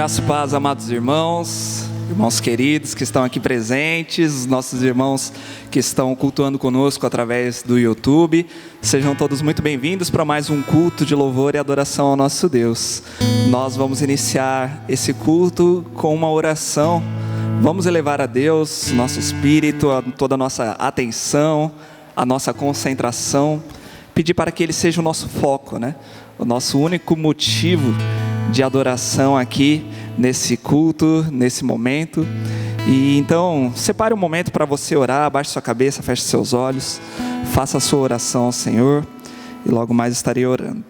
Graça e paz, amados irmãos queridos que estão aqui presentes, nossos irmãos que estão cultuando conosco através do YouTube. Sejam todos muito bem-vindos para mais um culto de louvor e adoração ao nosso Deus. Nós vamos iniciar esse culto com uma oração. Vamos elevar a Deus nosso espírito, toda a nossa atenção, a nossa concentração. Pedir para que Ele seja o nosso foco, né? O nosso único motivo de adoração aqui nesse culto, nesse momento. E então, separe um momento para você orar, abaixe sua cabeça, feche seus olhos, faça a sua oração ao Senhor e logo mais estarei orando.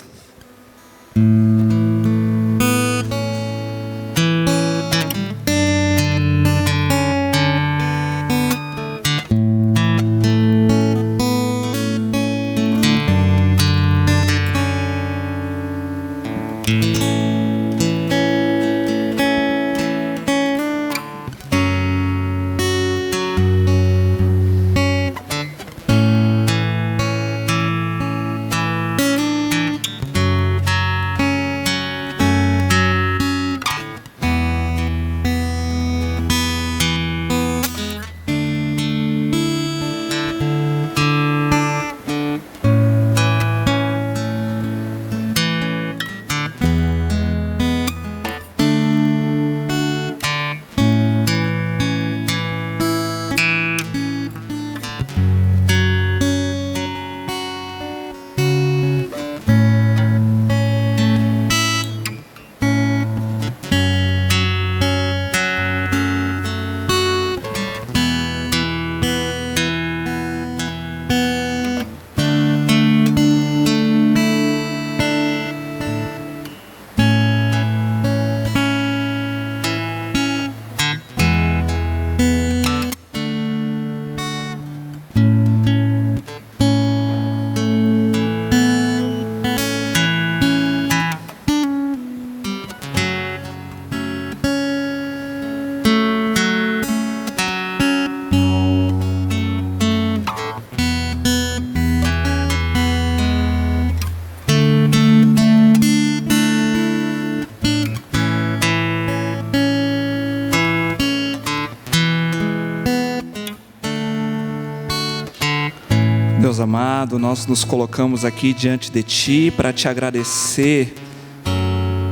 Deus amado, nós nos colocamos aqui diante de Ti para Te agradecer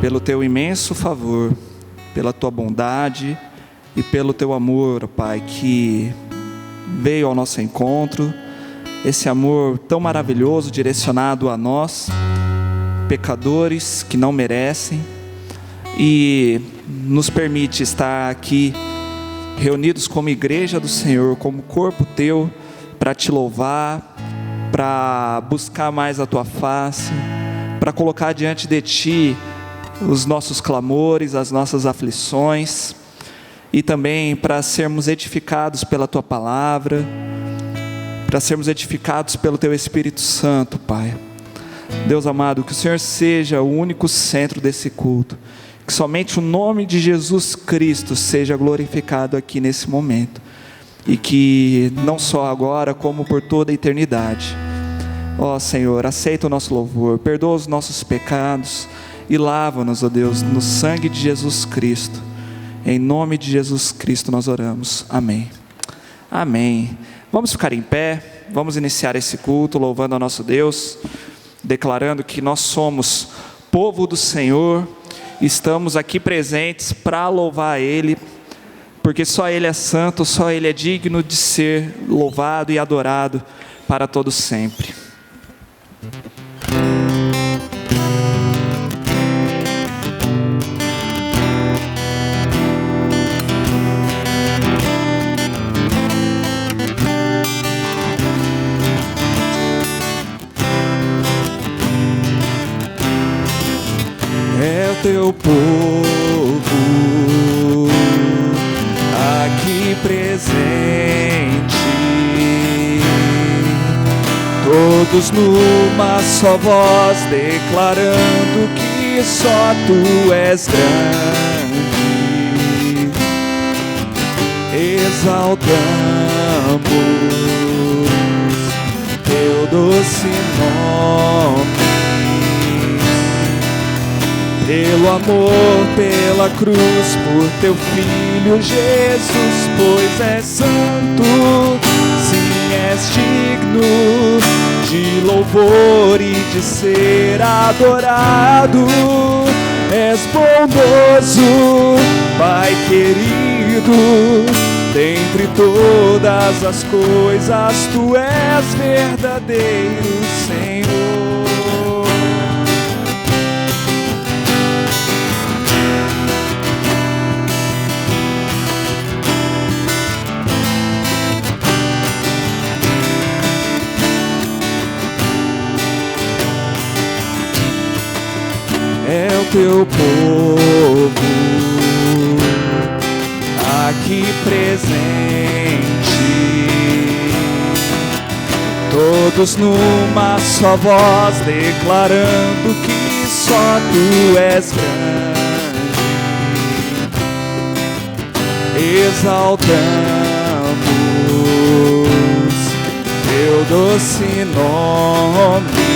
pelo Teu imenso favor, pela Tua bondade e pelo Teu amor, Pai, que veio ao nosso encontro, esse amor tão maravilhoso direcionado a nós, pecadores que não merecem, e nos permite estar aqui reunidos como igreja do Senhor, como corpo Teu, para Te louvar, para buscar mais a Tua face, para colocar diante de Ti os nossos clamores, as nossas aflições, e também para sermos edificados pela Tua palavra, para sermos edificados pelo Teu Espírito Santo, Pai. Deus amado, que o Senhor seja o único centro desse culto, que somente o nome de Jesus Cristo seja glorificado aqui nesse momento, e que não só agora, como por toda a eternidade. Ó Senhor, aceita o nosso louvor, perdoa os nossos pecados e lava-nos, ó Deus, no sangue de Jesus Cristo. Em nome de Jesus Cristo nós oramos, amém. Amém. Vamos ficar em pé, vamos iniciar esse culto louvando ao nosso Deus, declarando que nós somos povo do Senhor, estamos aqui presentes para louvar a Ele, porque só Ele é santo, só Ele é digno de ser louvado e adorado para todos sempre. É o Teu povo aqui presente, todos numa só voz, declarando que só Tu és grande, exaltamos Teu doce nome, pelo amor, pela cruz, por teu Filho Jesus, pois és santo, sim, és digno de louvor e de ser adorado. És bondoso, Pai querido, dentre todas as coisas, tu és verdadeiro Senhor. É o teu povo aqui presente, todos numa só voz, declarando que só tu és grande. Exaltamos teu doce nome,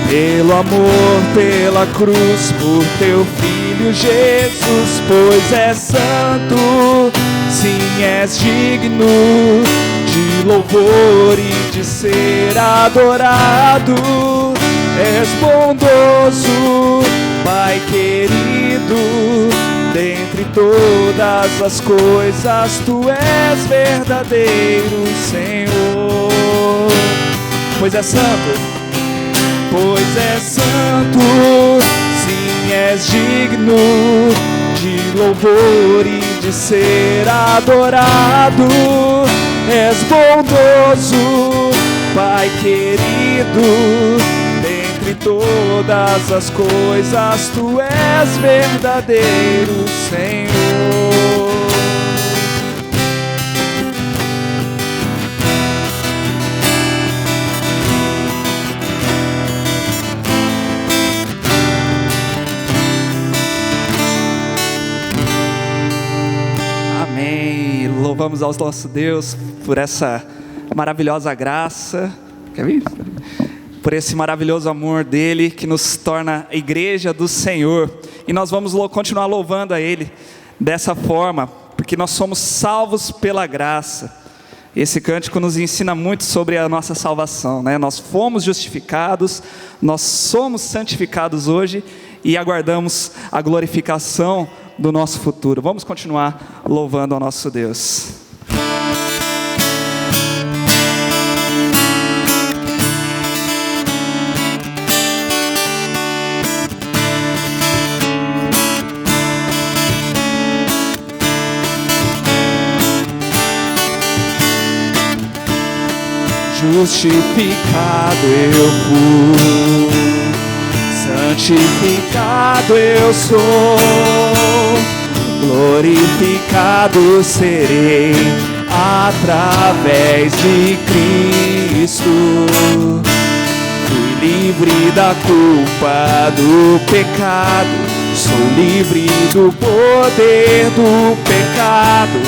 pelo amor, pela cruz, por teu Filho Jesus, pois és santo, sim, és digno de louvor e de ser adorado. És bondoso, Pai querido, dentre todas as coisas, tu és verdadeiro Senhor. Pois és santo, pois és santo, sim, és digno de louvor e de ser adorado. És bondoso, Pai querido, dentre todas as coisas, tu és verdadeiro Senhor. Louvamos ao nosso Deus por essa maravilhosa graça, quer vir? Por esse maravilhoso amor dele que nos torna a igreja do Senhor. E nós vamos continuar louvando a Ele dessa forma, porque nós somos salvos pela graça. Esse cântico nos ensina muito sobre a nossa salvação, né? Nós fomos justificados, nós somos santificados hoje e aguardamos a glorificação do nosso futuro. Vamos continuar louvando ao nosso Deus. Justificado eu fui, santificado eu sou, glorificado serei através de Cristo. Fui livre da culpa do pecado, sou livre do poder do pecado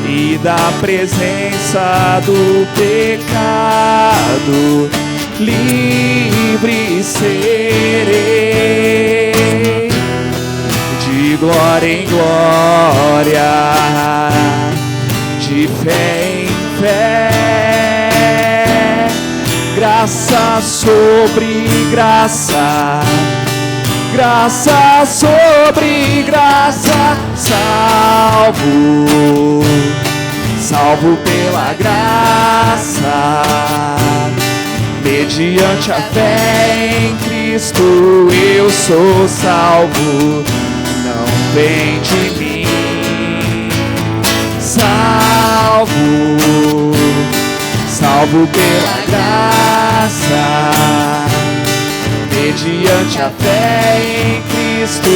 e da presença do pecado. Livre serei, de glória em glória, de fé em fé, graça sobre graça, graça sobre graça, salvo, salvo pela graça, mediante a fé em Cristo eu sou salvo, não vem de mim, salvo, salvo pela graça, mediante a fé em Cristo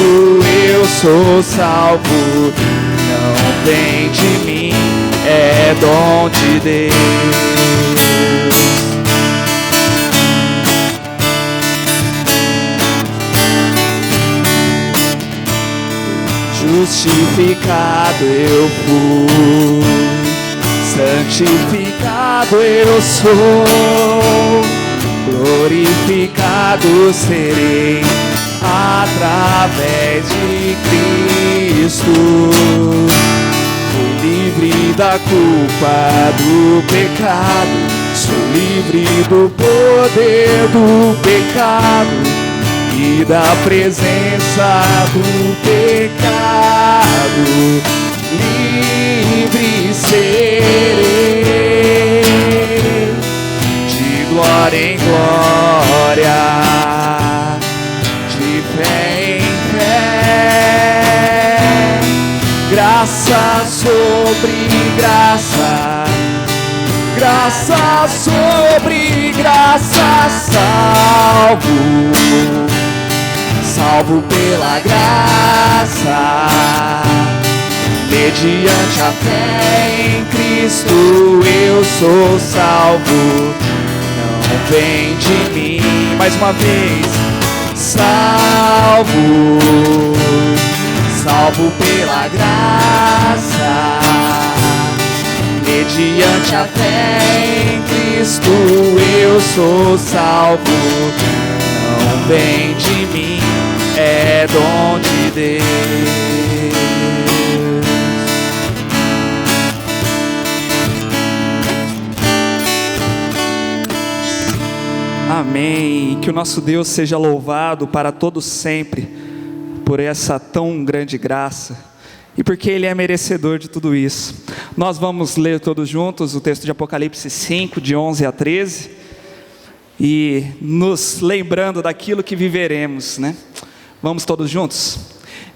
eu sou salvo, não vem de mim, é dom de Deus. Justificado eu fui, santificado eu sou, glorificado serei através de Cristo. Fui livre da culpa do pecado, sou livre do poder do pecado e da presença do pecado. Livre serei, de glória em glória, de fé em fé, graça sobre graça, graça sobre graça, salvo pela graça, mediante a fé em Cristo eu sou salvo. Não vem de mim, mais uma vez, salvo pela graça, mediante a fé em Cristo eu sou salvo. Não vem de mim, é dom de Deus. Amém. Que o nosso Deus seja louvado para todos sempre por essa tão grande graça e porque Ele é merecedor de tudo isso. Nós vamos ler todos juntos o texto de Apocalipse 5, de 11 a 13, e nos lembrando daquilo que viveremos, né? Vamos todos juntos?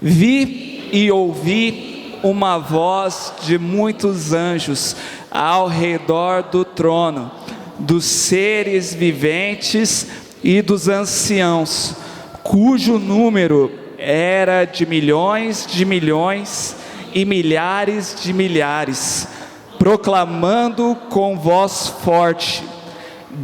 Vi e ouvi uma voz de muitos anjos ao redor do trono, dos seres viventes e dos anciãos, cujo número era de milhões e milhares de milhares, proclamando com voz forte: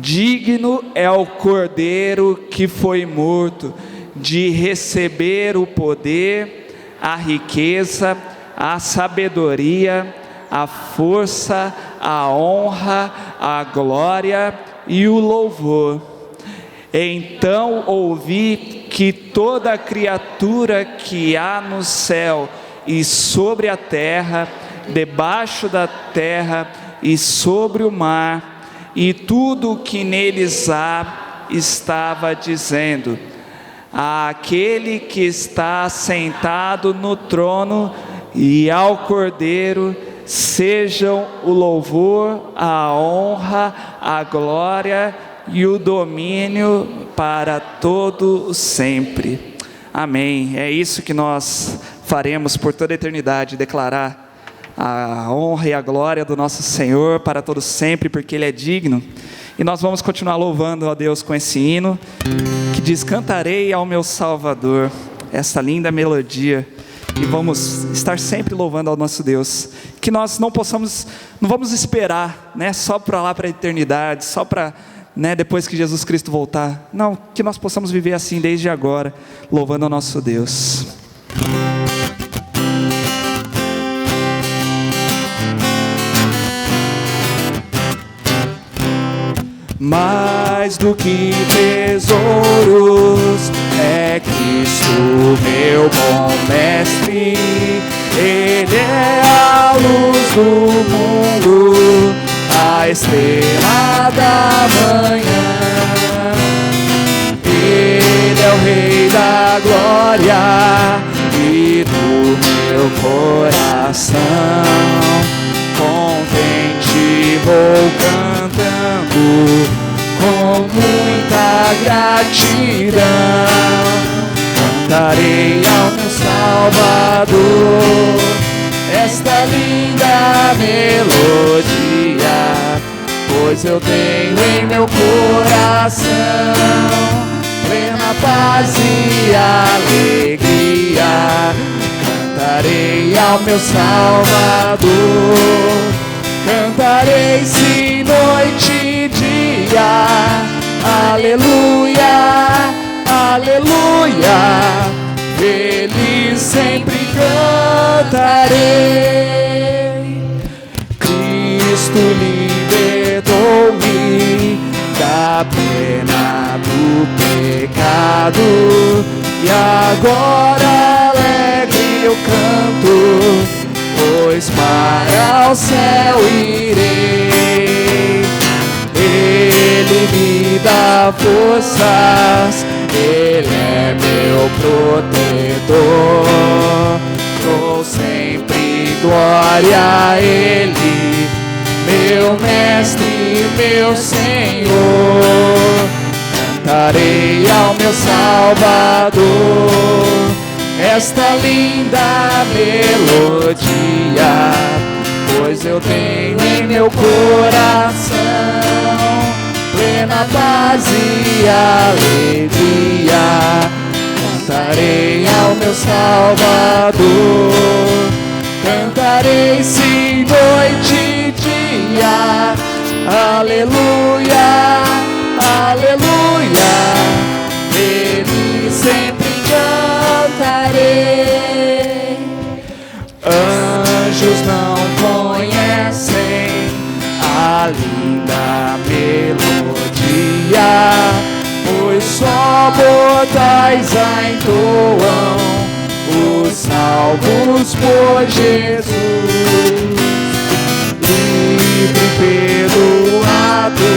digno é o Cordeiro que foi morto de receber o poder, a riqueza, a sabedoria, a força, a honra, a glória e o louvor. Então ouvi que toda criatura que há no céu e sobre a terra, debaixo da terra e sobre o mar, e tudo o que neles há, estava dizendo: àquele que está sentado no trono e ao Cordeiro sejam o louvor, a honra, a glória e o domínio para todo sempre. Amém. É isso que nós faremos por toda a eternidade, declarar a honra e a glória do nosso Senhor para todo sempre, porque Ele é digno. E nós vamos continuar louvando a Deus com esse hino que diz: cantarei ao meu Salvador, essa linda melodia. E vamos estar sempre louvando ao nosso Deus. Que nós não vamos esperar, né, só para lá, para a eternidade, só para, né, depois que Jesus Cristo voltar. Não, que nós possamos viver assim desde agora, louvando ao nosso Deus. Mais do que tesouros é Cristo, meu bom mestre. Ele é a luz do mundo, a estrela da manhã. Ele é o Rei da glória e do meu coração contente vou cantando com muita gratidão. Cantarei ao meu Salvador esta linda melodia, pois eu tenho em meu coração plena paz e alegria. Cantarei ao meu Salvador, cantarei se noite e dia. Aleluia, aleluia, feliz sempre cantarei. Cristo libertou-me da pena do pecado, E agora alegre eu canto, pois para o céu irei. Ele me dá forças, Ele é meu protetor. Dou sempre glória a Ele, meu mestre, meu Senhor. Cantarei ao meu Salvador esta linda melodia, pois eu tenho em meu coração plena paz e alegria. Cantarei ao meu Salvador, cantarei sim noite e dia. Aleluia, aleluia, Ele sempre cantarei. Anjos não conhecem a linda melodia, pois só mortais a entoam os salvos por Jesus. Livre, perdoado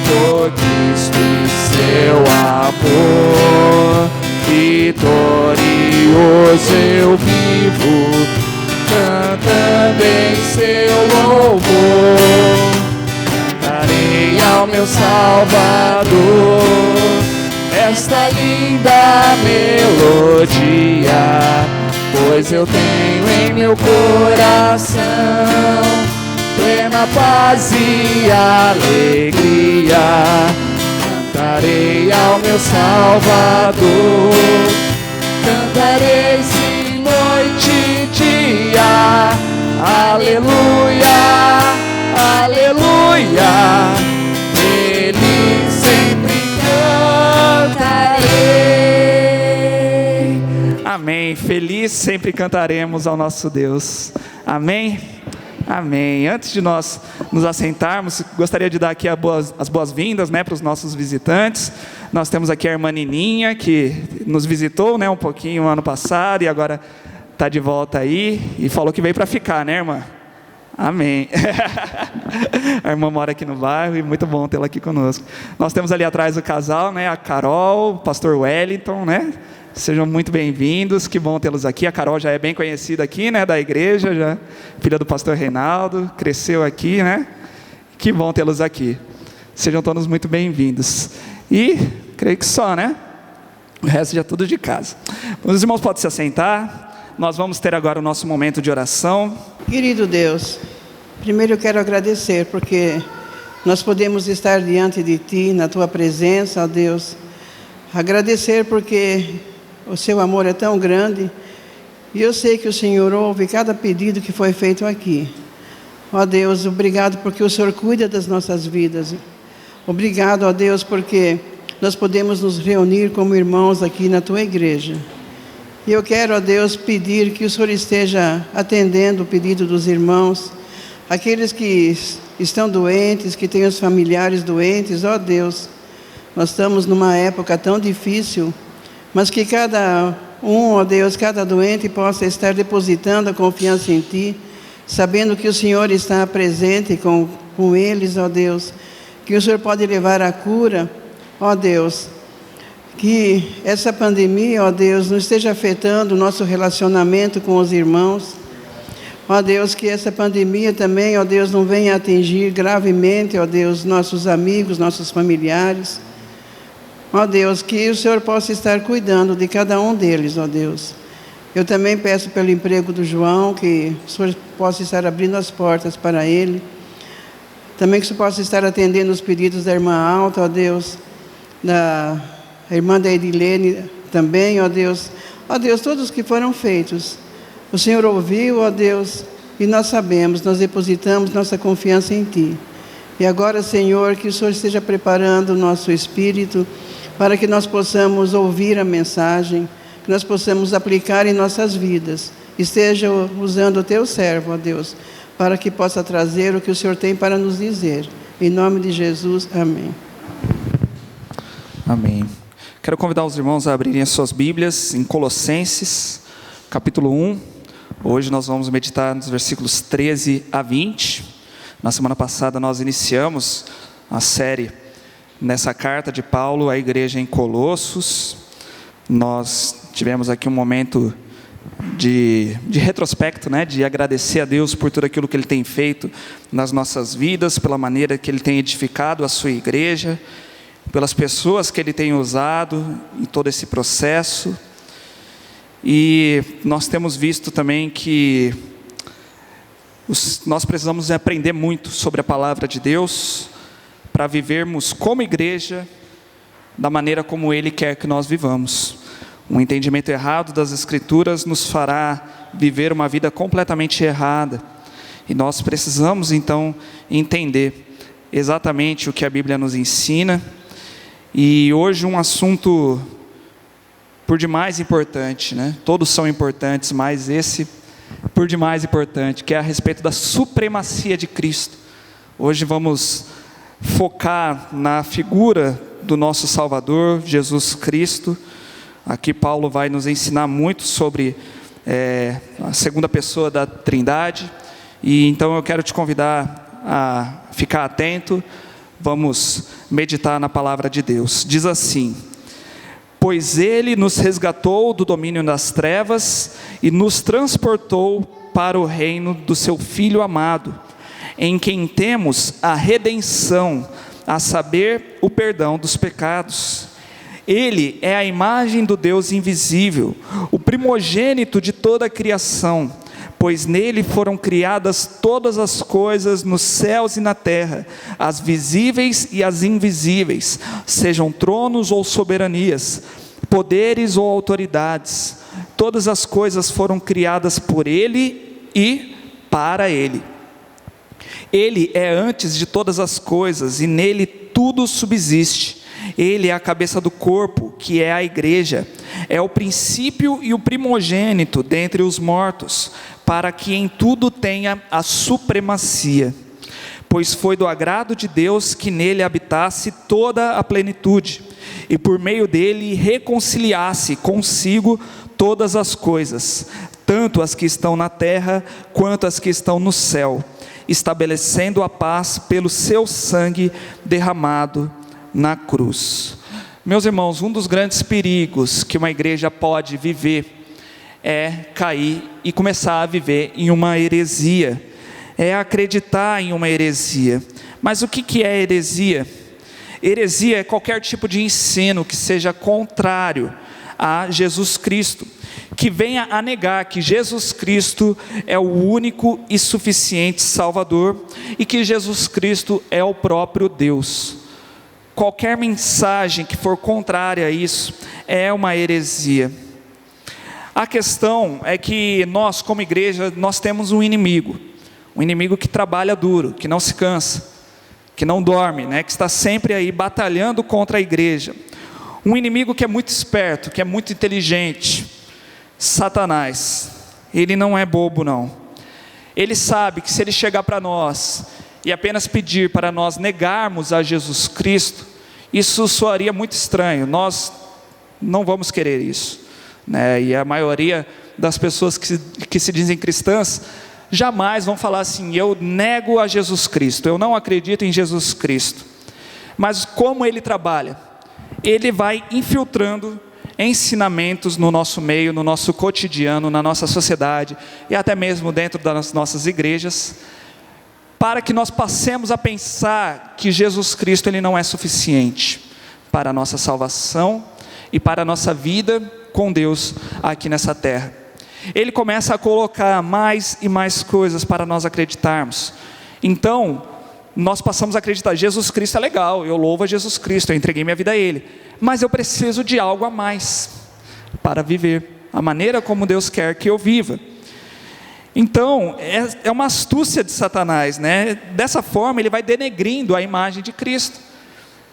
por Cristo e seu amor, vitorioso eu vivo, cantando em seu louvor. Cantarei ao meu Salvador esta linda melodia, pois eu tenho em meu coração plena paz e alegria. Cantarei ao meu Salvador, cantarei sim noite e dia. Aleluia, aleluia, Ele sempre cantarei. Amém. Feliz sempre cantaremos ao nosso Deus. Amém. Amém. Antes de nós nos assentarmos, gostaria de dar aqui as boas-vindas, né, para os nossos visitantes. Nós temos aqui a irmã Nininha, que nos visitou, né, um pouquinho ano passado e agora está de volta aí e falou que veio para ficar, né, irmã? Amém. A irmã mora aqui no bairro e muito bom tê-la aqui conosco. Nós temos ali atrás o casal, né, a Carol, o pastor Wellington, né? Sejam muito bem-vindos, que bom tê-los aqui. A Carol já é bem conhecida aqui, né, da igreja, já filha do pastor Reinaldo, cresceu aqui, né? Que bom tê-los aqui. Sejam todos muito bem-vindos. E creio que só, né? O resto já é tudo de casa. Os irmãos podem se assentar. Nós vamos ter agora o nosso momento de oração. Querido Deus, primeiro eu quero agradecer porque nós podemos estar diante de Ti, na Tua presença, ó Deus. Agradecer porque o Seu amor é tão grande e eu sei que o Senhor ouve cada pedido que foi feito aqui. Ó Deus, obrigado porque o Senhor cuida das nossas vidas. Obrigado, ó Deus, porque nós podemos nos reunir como irmãos aqui na Tua igreja. E eu quero, ó Deus, pedir que o Senhor esteja atendendo o pedido dos irmãos, aqueles que estão doentes, que têm os familiares doentes, ó Deus. Nós estamos numa época tão difícil, mas que cada um, ó Deus, cada doente possa estar depositando a confiança em Ti, sabendo que o Senhor está presente com eles, ó Deus, que o Senhor pode levar a cura, ó Deus, que essa pandemia, ó Deus, não esteja afetando o nosso relacionamento com os irmãos, ó Deus, que essa pandemia também, ó Deus, não venha atingir gravemente, ó Deus, nossos amigos, nossos familiares. Ó Deus, que o Senhor possa estar cuidando de cada um deles, ó Deus. Eu também peço pelo emprego do João, que o Senhor possa estar abrindo as portas para ele. Também que o Senhor possa estar atendendo os pedidos da irmã Alta, ó Deus, da irmã da Edilene também, ó Deus. Ó Deus, todos que foram feitos, o Senhor ouviu, ó Deus, e nós sabemos, nós depositamos nossa confiança em Ti. E agora, Senhor, que o Senhor esteja preparando o nosso espírito para que nós possamos ouvir a mensagem, que nós possamos aplicar em nossas vidas. Esteja usando o Teu servo, ó Deus, para que possa trazer o que o Senhor tem para nos dizer. Em nome de Jesus, amém. Amém. Quero convidar os irmãos a abrirem as suas Bíblias em Colossenses, capítulo 1. Hoje nós vamos meditar nos versículos 13 a 20. Na semana passada nós iniciamos a série nessa carta de Paulo à igreja em Colossos. Nós tivemos aqui um momento de retrospecto, de agradecer a Deus por tudo aquilo que Ele tem feito nas nossas vidas, pela maneira que Ele tem edificado a sua igreja, pelas pessoas que Ele tem usado em todo esse processo. E nós temos visto também que nós precisamos aprender muito sobre a palavra de Deus para vivermos como igreja da maneira como Ele quer que nós vivamos. Um entendimento errado das Escrituras nos fará viver uma vida completamente errada. E nós precisamos então entender exatamente o que a Bíblia nos ensina. E hoje um assunto por demais importante, Todos são importantes, mas esse por demais importante, que é a respeito da supremacia de Cristo. Hoje vamos focar na figura do nosso Salvador, Jesus Cristo. Aqui Paulo vai nos ensinar muito sobre a segunda pessoa da Trindade. E então eu quero te convidar a ficar atento. Vamos meditar na palavra de Deus. Diz assim: pois Ele nos resgatou do domínio das trevas e nos transportou para o reino do seu Filho amado, em quem temos a redenção, a saber, o perdão dos pecados. Ele é a imagem do Deus invisível, o primogênito de toda a criação, pois nele foram criadas todas as coisas nos céus e na terra, as visíveis e as invisíveis, sejam tronos ou soberanias, poderes ou autoridades. Todas as coisas foram criadas por Ele e para Ele. Ele é antes de todas as coisas e nele tudo subsiste. Ele é a cabeça do corpo, que é a igreja. É o princípio e o primogênito dentre os mortos, para que em tudo tenha a supremacia. Pois foi do agrado de Deus que nele habitasse toda a plenitude, e por meio dele reconciliasse consigo todas as coisas, tanto as que estão na terra, quanto as que estão no céu, estabelecendo a paz pelo seu sangue derramado na cruz. Meus irmãos, um dos grandes perigos que uma igreja pode viver é cair e começar a viver em uma heresia, é acreditar em uma heresia. Mas o que é heresia? Heresia é qualquer tipo de ensino que seja contrário a Jesus Cristo, que venha a negar que Jesus Cristo é o único e suficiente Salvador e que Jesus Cristo é o próprio Deus. Qualquer mensagem que for contrária a isso é uma heresia. A questão é que nós, como igreja, nós temos um inimigo que trabalha duro, que não se cansa, que não dorme, que está sempre aí batalhando contra a igreja. Um inimigo que é muito esperto, que é muito inteligente, Satanás. Ele não é bobo não. Ele sabe que se ele chegar para nós e apenas pedir para nós negarmos a Jesus Cristo, isso soaria muito estranho. Nós não vamos querer isso, E a maioria das pessoas que se dizem cristãs jamais vão falar assim: eu nego a Jesus Cristo, eu não acredito em Jesus Cristo. Mas como ele trabalha? Ele vai infiltrando ensinamentos no nosso meio, no nosso cotidiano, na nossa sociedade e até mesmo dentro das nossas igrejas, para que nós passemos a pensar que Jesus Cristo ele não é suficiente para a nossa salvação e para a nossa vida com Deus aqui nessa terra. Ele começa a colocar mais e mais coisas para nós acreditarmos. Então, nós passamos a acreditar: Jesus Cristo é legal, eu louvo a Jesus Cristo, eu entreguei minha vida a Ele, mas eu preciso de algo a mais para viver a maneira como Deus quer que eu viva. Então, é uma astúcia de Satanás, Dessa forma, ele vai denegrindo a imagem de Cristo.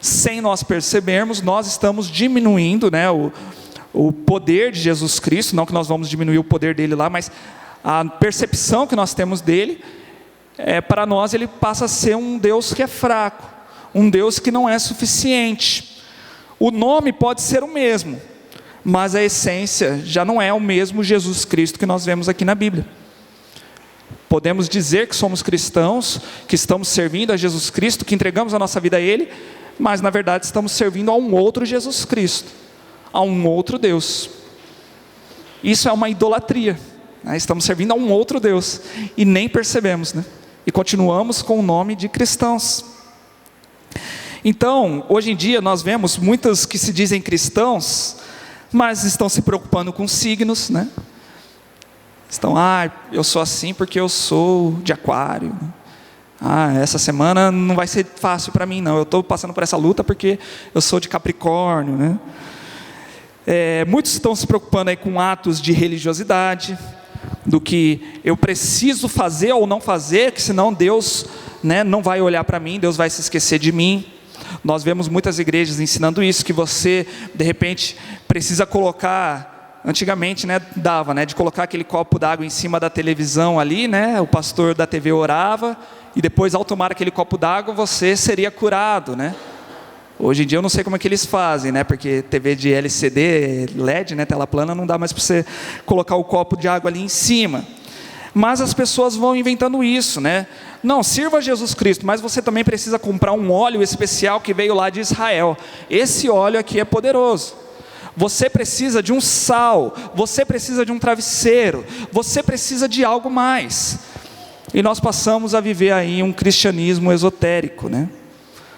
Sem nós percebermos, nós estamos diminuindo, o poder de Jesus Cristo. Não que nós vamos diminuir o poder dele lá, mas a percepção que nós temos dele, para nós ele passa a ser um Deus que é fraco, um Deus que não é suficiente. O nome pode ser o mesmo, mas a essência já não é o mesmo Jesus Cristo que nós vemos aqui na Bíblia. Podemos dizer que somos cristãos, que estamos servindo a Jesus Cristo, que entregamos a nossa vida a Ele, mas na verdade estamos servindo a um outro Jesus Cristo, a um outro Deus. Isso é uma idolatria, né? Estamos servindo a um outro Deus e nem percebemos, né? E continuamos com o nome de cristãos. Então, hoje em dia nós vemos muitos que se dizem cristãos, mas estão se preocupando com signos, né? Estão, eu sou assim porque eu sou de aquário. Essa semana não vai ser fácil para mim não, eu estou passando por essa luta porque eu sou de Capricórnio, né? Muitos estão se preocupando aí com atos de religiosidade, do que eu preciso fazer ou não fazer, que senão Deus, né, não vai olhar para mim, Deus vai se esquecer de mim. Nós vemos muitas igrejas ensinando isso, que você de repente precisa colocar, antigamente, né, dava, né, de colocar aquele copo d'água em cima da televisão ali, né, o pastor da TV orava, e depois ao tomar aquele copo d'água você seria curado, né? Hoje em dia eu não sei como é que eles fazem, né, porque TV de LCD, LED, né, tela plana, não dá mais para você colocar o copo de água ali em cima. Mas as pessoas vão inventando isso, né? Não, sirva Jesus Cristo, mas você também precisa comprar um óleo especial que veio lá de Israel. Esse óleo aqui é poderoso. Você precisa de um sal, você precisa de um travesseiro, você precisa de algo mais. E nós passamos a viver aí um cristianismo esotérico, né?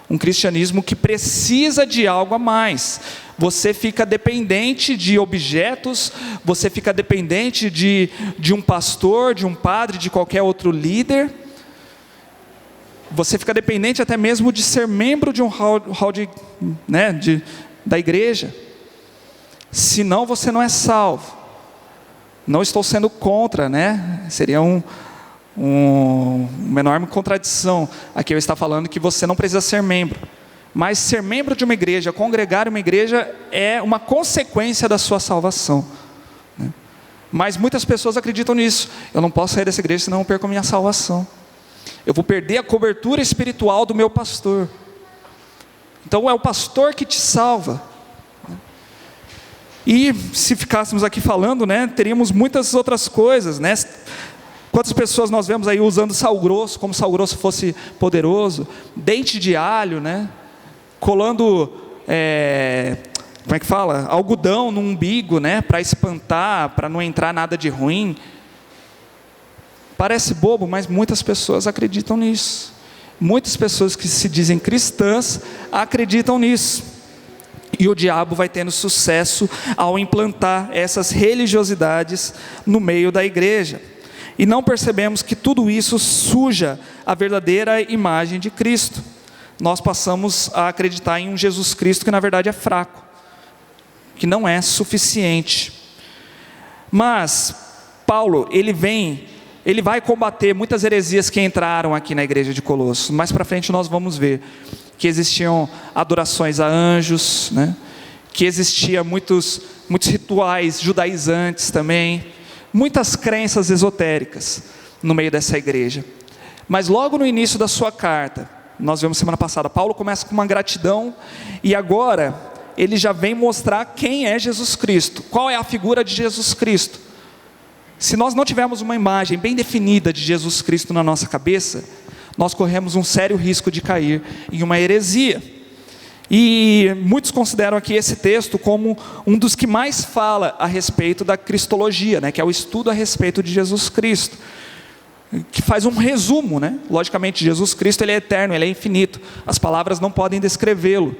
Um cristianismo que precisa de algo a mais. Você fica dependente de objetos, você fica dependente de um pastor, de um padre, de qualquer outro líder. Você fica dependente até mesmo de ser membro de um hall da igreja. Senão você não é salvo. Não estou sendo contra, né? Seria uma enorme contradição. Aqui eu estou falando que você não precisa ser membro. Mas ser membro de uma igreja, congregar em uma igreja, é uma consequência da sua salvação, né? Mas muitas pessoas acreditam nisso. Eu não posso sair dessa igreja, senão eu perco a minha salvação. Eu vou perder a cobertura espiritual do meu pastor. Então é o pastor que te salva. E se ficássemos aqui falando, né, teríamos muitas outras coisas, né? Quantas pessoas nós vemos aí usando sal grosso, como se sal grosso fosse poderoso, dente de alho, né? Colando, como é que fala? Algodão no umbigo, né? Para espantar, para não entrar nada de ruim. Parece bobo, mas muitas pessoas acreditam nisso. Muitas pessoas que se dizem cristãs acreditam nisso. E o diabo vai tendo sucesso ao implantar essas religiosidades no meio da igreja. E não percebemos que tudo isso suja a verdadeira imagem de Cristo. Nós passamos a acreditar em um Jesus Cristo que na verdade é fraco, que não é suficiente. Mas Paulo, ele vai combater muitas heresias que entraram aqui na igreja de Colossos. Mais para frente nós vamos ver que existiam adorações a anjos, né? Que existia muitos rituais judaizantes também, muitas crenças esotéricas no meio dessa igreja. Mas logo no início da sua carta, nós vimos semana passada, Paulo começa com uma gratidão, e agora ele já vem mostrar quem é Jesus Cristo, qual é a figura de Jesus Cristo. Se nós não tivermos uma imagem bem definida de Jesus Cristo na nossa cabeça, nós corremos um sério risco de cair em uma heresia. E muitos consideram aqui esse texto como um dos que mais fala a respeito da cristologia, né, que é o estudo a respeito de Jesus Cristo, que faz um resumo, né? Logicamente Jesus Cristo ele é eterno, ele é infinito, as palavras não podem descrevê-lo,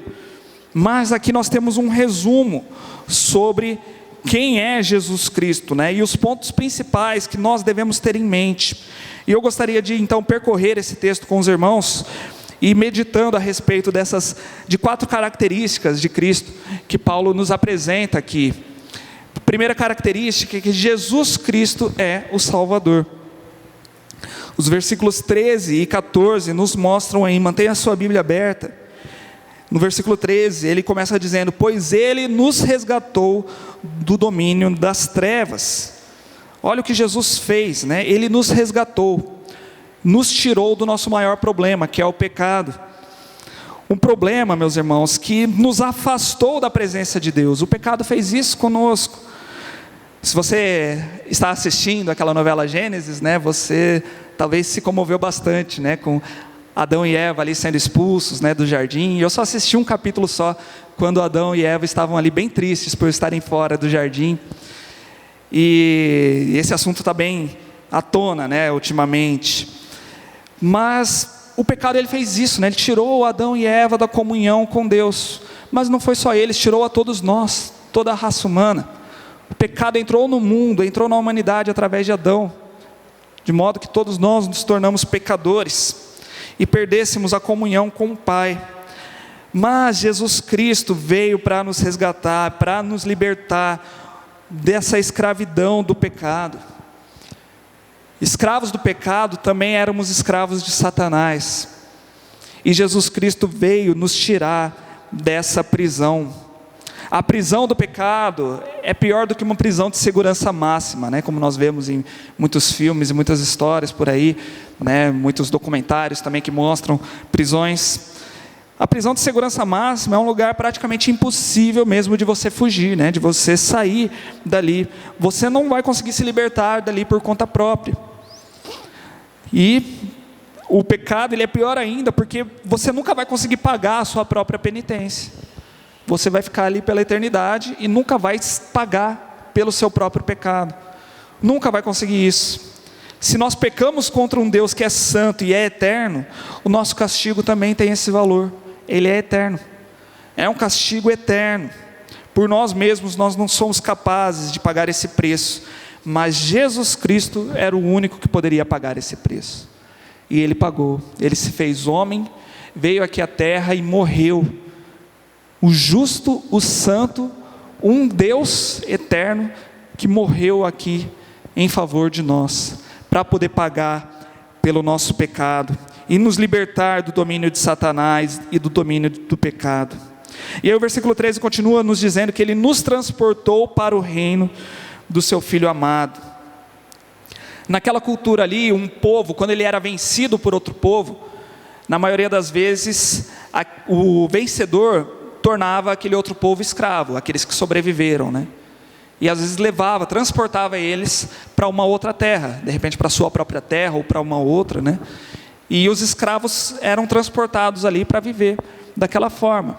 mas aqui nós temos um resumo sobre quem é Jesus Cristo, né? E os pontos principais que nós devemos ter em mente. E eu gostaria de então percorrer esse texto com os irmãos e meditando a respeito de 4 características de Cristo que Paulo nos apresenta aqui. Primeira característica é que Jesus Cristo é o Salvador. Os versículos 13 e 14 nos mostram aí, mantenha a sua Bíblia aberta. No versículo 13, ele começa dizendo: pois ele nos resgatou do domínio das trevas. Olha o que Jesus fez, né? Ele nos resgatou, nos tirou do nosso maior problema, que é o pecado. Um problema, meus irmãos, que nos afastou da presença de Deus. O pecado fez isso conosco. Se você está assistindo aquela novela Gênesis, né, você talvez se comoveu bastante, né, com Adão e Eva ali sendo expulsos, né, do jardim. Eu só assisti um capítulo só, quando Adão e Eva estavam ali bem tristes por estarem fora do jardim. E esse assunto está bem à tona, né, ultimamente. Mas o pecado, ele fez isso, né? Ele tirou Adão e Eva da comunhão com Deus. Mas não foi só eles, tirou a todos nós, toda a raça humana. O pecado entrou no mundo, entrou na humanidade através de Adão, de modo que todos nós nos tornamos pecadores e perdêssemos a comunhão com o Pai. Mas Jesus Cristo veio para nos resgatar, para nos libertar dessa escravidão do pecado. Escravos do pecado, também éramos escravos de Satanás. E Jesus Cristo veio nos tirar dessa prisão. A prisão do pecado é pior do que uma prisão de segurança máxima, né? Como nós vemos em muitos filmes e muitas histórias por aí, né? Muitos documentários também que mostram prisões. A prisão de segurança máxima é um lugar praticamente impossível mesmo de você fugir, né? De você sair dali. Você não vai conseguir se libertar dali por conta própria. E o pecado, ele é pior ainda, porque você nunca vai conseguir pagar a sua própria penitência. Você vai ficar ali pela eternidade e nunca vai pagar pelo seu próprio pecado. Nunca vai conseguir isso. Se nós pecamos contra um Deus que é santo e é eterno, o nosso castigo também tem esse valor. Ele é eterno. É um castigo eterno. Por nós mesmos, nós não somos capazes de pagar esse preço. Mas Jesus Cristo era o único que poderia pagar esse preço. E Ele pagou. Ele se fez homem, veio aqui à terra e morreu. O justo, o santo, um Deus eterno que morreu aqui em favor de nós, para poder pagar pelo nosso pecado e nos libertar do domínio de Satanás e do domínio do pecado. E aí o versículo 13 continua nos dizendo que Ele nos transportou para o reino do seu Filho amado. Naquela cultura ali, um povo, quando ele era vencido por outro povo, na maioria das vezes, o vencedor tornava aquele outro povo escravo, aqueles que sobreviveram, né? E às vezes transportava eles para uma outra terra, de repente para a sua própria terra ou para uma outra, né? E os escravos eram transportados ali para viver daquela forma.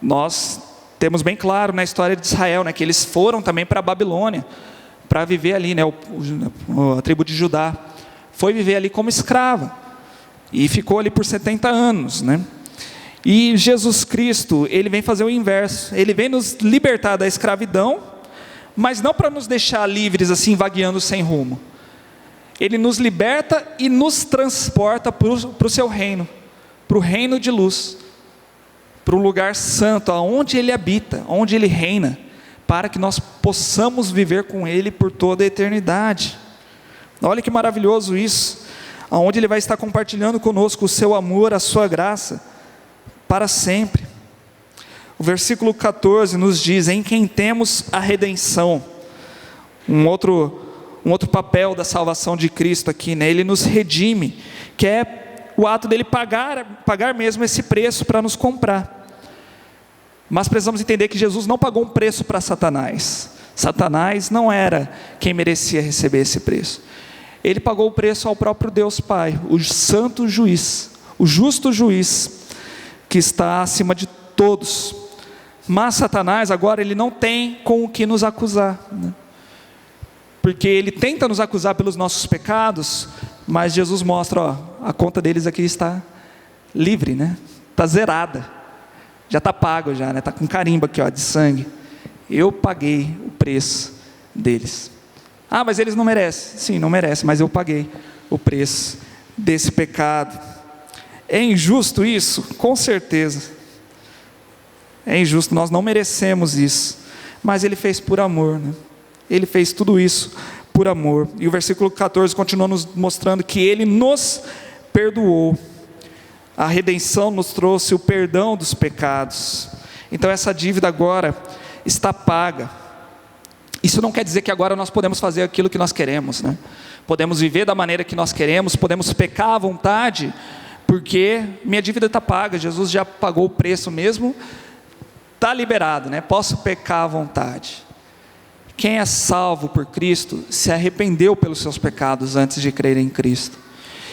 Nós temos bem claro na história de Israel, né, que eles foram também para a Babilônia, para viver ali, né, a tribo de Judá foi viver ali como escrava, e ficou ali por 70 anos, né? E Jesus Cristo, Ele vem fazer o inverso, Ele vem nos libertar da escravidão, mas não para nos deixar livres assim, vagueando sem rumo. Ele nos liberta e nos transporta para o seu reino, para o reino de luz, para um lugar santo, onde Ele habita, onde Ele reina, para que nós possamos viver com Ele por toda a eternidade. Olha que maravilhoso isso, onde Ele vai estar compartilhando conosco o seu amor, a sua graça, para sempre. O versículo 14 nos diz: em quem temos a redenção. Um outro papel da salvação de Cristo aqui, né? Ele nos redime, que é o ato dele pagar mesmo esse preço para nos comprar. Mas precisamos entender que Jesus não pagou um preço para Satanás. Satanás não era quem merecia receber esse preço. Ele pagou o preço ao próprio Deus Pai, o santo juiz, o justo juiz, que está acima de todos. Mas Satanás agora, ele não tem com o que nos acusar, né? Porque ele tenta nos acusar pelos nossos pecados, mas Jesus mostra, ó, a conta deles aqui está livre, né? Está zerada, já está pago já, né? Está com carimbo aqui, ó, de sangue. Eu paguei o preço deles. Ah, mas eles não merecem. Sim, não merecem, mas eu paguei o preço desse pecado. É injusto isso? Com certeza. É injusto, nós não merecemos isso. Mas Ele fez por amor, né? Ele fez tudo isso por amor. E o versículo 14 continua nos mostrando que Ele nos perdoou. A redenção nos trouxe o perdão dos pecados. Então essa dívida agora está paga. Isso não quer dizer que agora nós podemos fazer aquilo que nós queremos, né? Podemos viver da maneira que nós queremos, podemos pecar à vontade, porque minha dívida está paga, Jesus já pagou o preço mesmo, está liberado, né? Posso pecar à vontade. Quem é salvo por Cristo se arrependeu pelos seus pecados antes de crer em Cristo.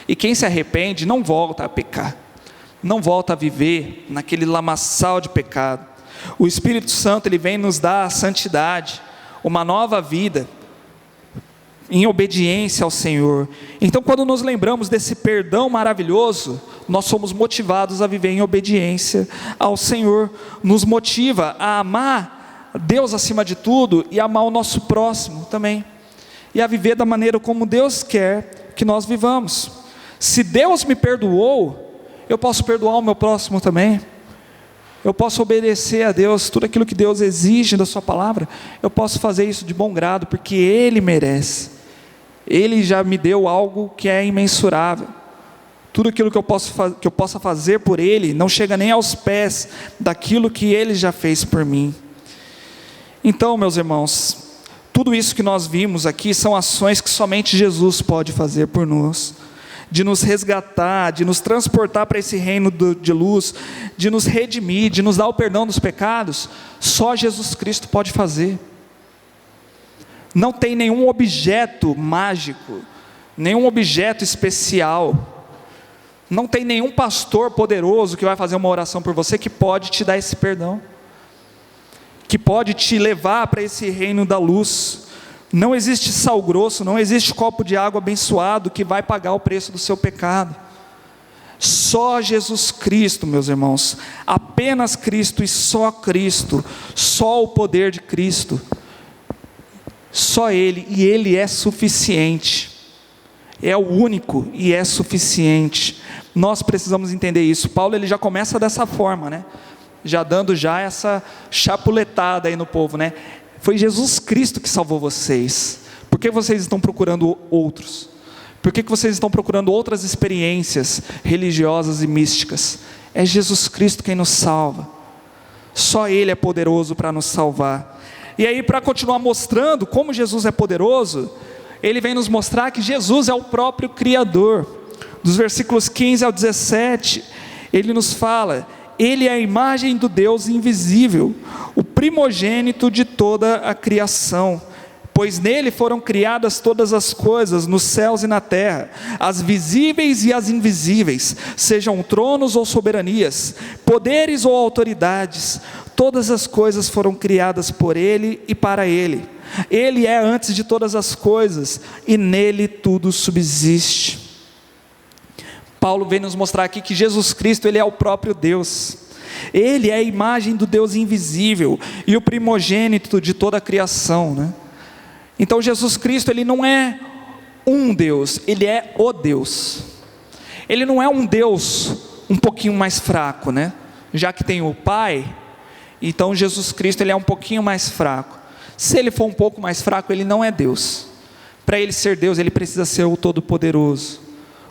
E quem se arrepende não volta a pecar, não volta a viver naquele lamaçal de pecado. O Espírito Santo, ele vem nos dar a santidade, uma nova vida, em obediência ao Senhor. Então, quando nos lembramos desse perdão maravilhoso, nós somos motivados a viver em obediência ao Senhor. Nos motiva a amar Deus acima de tudo e amar o nosso próximo também, e a viver da maneira como Deus quer que nós vivamos. Se Deus me perdoou, eu posso perdoar o meu próximo também. Eu posso obedecer a Deus, tudo aquilo que Deus exige da sua palavra, eu posso fazer isso de bom grado, porque Ele merece. Ele já me deu algo que é imensurável. Tudo aquilo que eu possa fazer por Ele, não chega nem aos pés daquilo que Ele já fez por mim. Então, meus irmãos, tudo isso que nós vimos aqui, são ações que somente Jesus pode fazer por nós, de nos resgatar, de nos transportar para esse reino de luz, de nos redimir, de nos dar o perdão dos pecados. Só Jesus Cristo pode fazer. Não tem nenhum objeto mágico, nenhum objeto especial, não tem nenhum pastor poderoso que vai fazer uma oração por você que pode te dar esse perdão, que pode te levar para esse reino da luz. Não existe sal grosso, não existe copo de água abençoado que vai pagar o preço do seu pecado. Só Jesus Cristo, meus irmãos, apenas Cristo e só Cristo, só o poder de Cristo, só Ele, e Ele é suficiente, é o único e é suficiente. Nós precisamos entender isso. Paulo, ele já começa dessa forma, né? Já dando já essa chapuletada aí no povo, né? Foi Jesus Cristo que salvou vocês. Por que vocês estão procurando outros? Por que vocês estão procurando outras experiências religiosas e místicas? É Jesus Cristo quem nos salva. Só Ele é poderoso para nos salvar. E aí, para continuar mostrando como Jesus é poderoso, Ele vem nos mostrar que Jesus é o próprio Criador. Dos versículos 15 ao 17, Ele nos fala: Ele é a imagem do Deus invisível, o primogênito de toda a criação, pois nele foram criadas todas as coisas, nos céus e na terra, as visíveis e as invisíveis, sejam tronos ou soberanias, poderes ou autoridades, todas as coisas foram criadas por Ele e para Ele. Ele é antes de todas as coisas, e nele tudo subsiste. Paulo vem nos mostrar aqui que Jesus Cristo, Ele é o próprio Deus. Ele é a imagem do Deus invisível e o primogênito de toda a criação, né? Então Jesus Cristo, Ele não é um Deus, Ele é o Deus. Ele não é um Deus um pouquinho mais fraco, né? Já que tem o Pai, então Jesus Cristo, Ele é um pouquinho mais fraco. Se Ele for um pouco mais fraco, Ele não é Deus. Para Ele ser Deus, Ele precisa ser o Todo-Poderoso,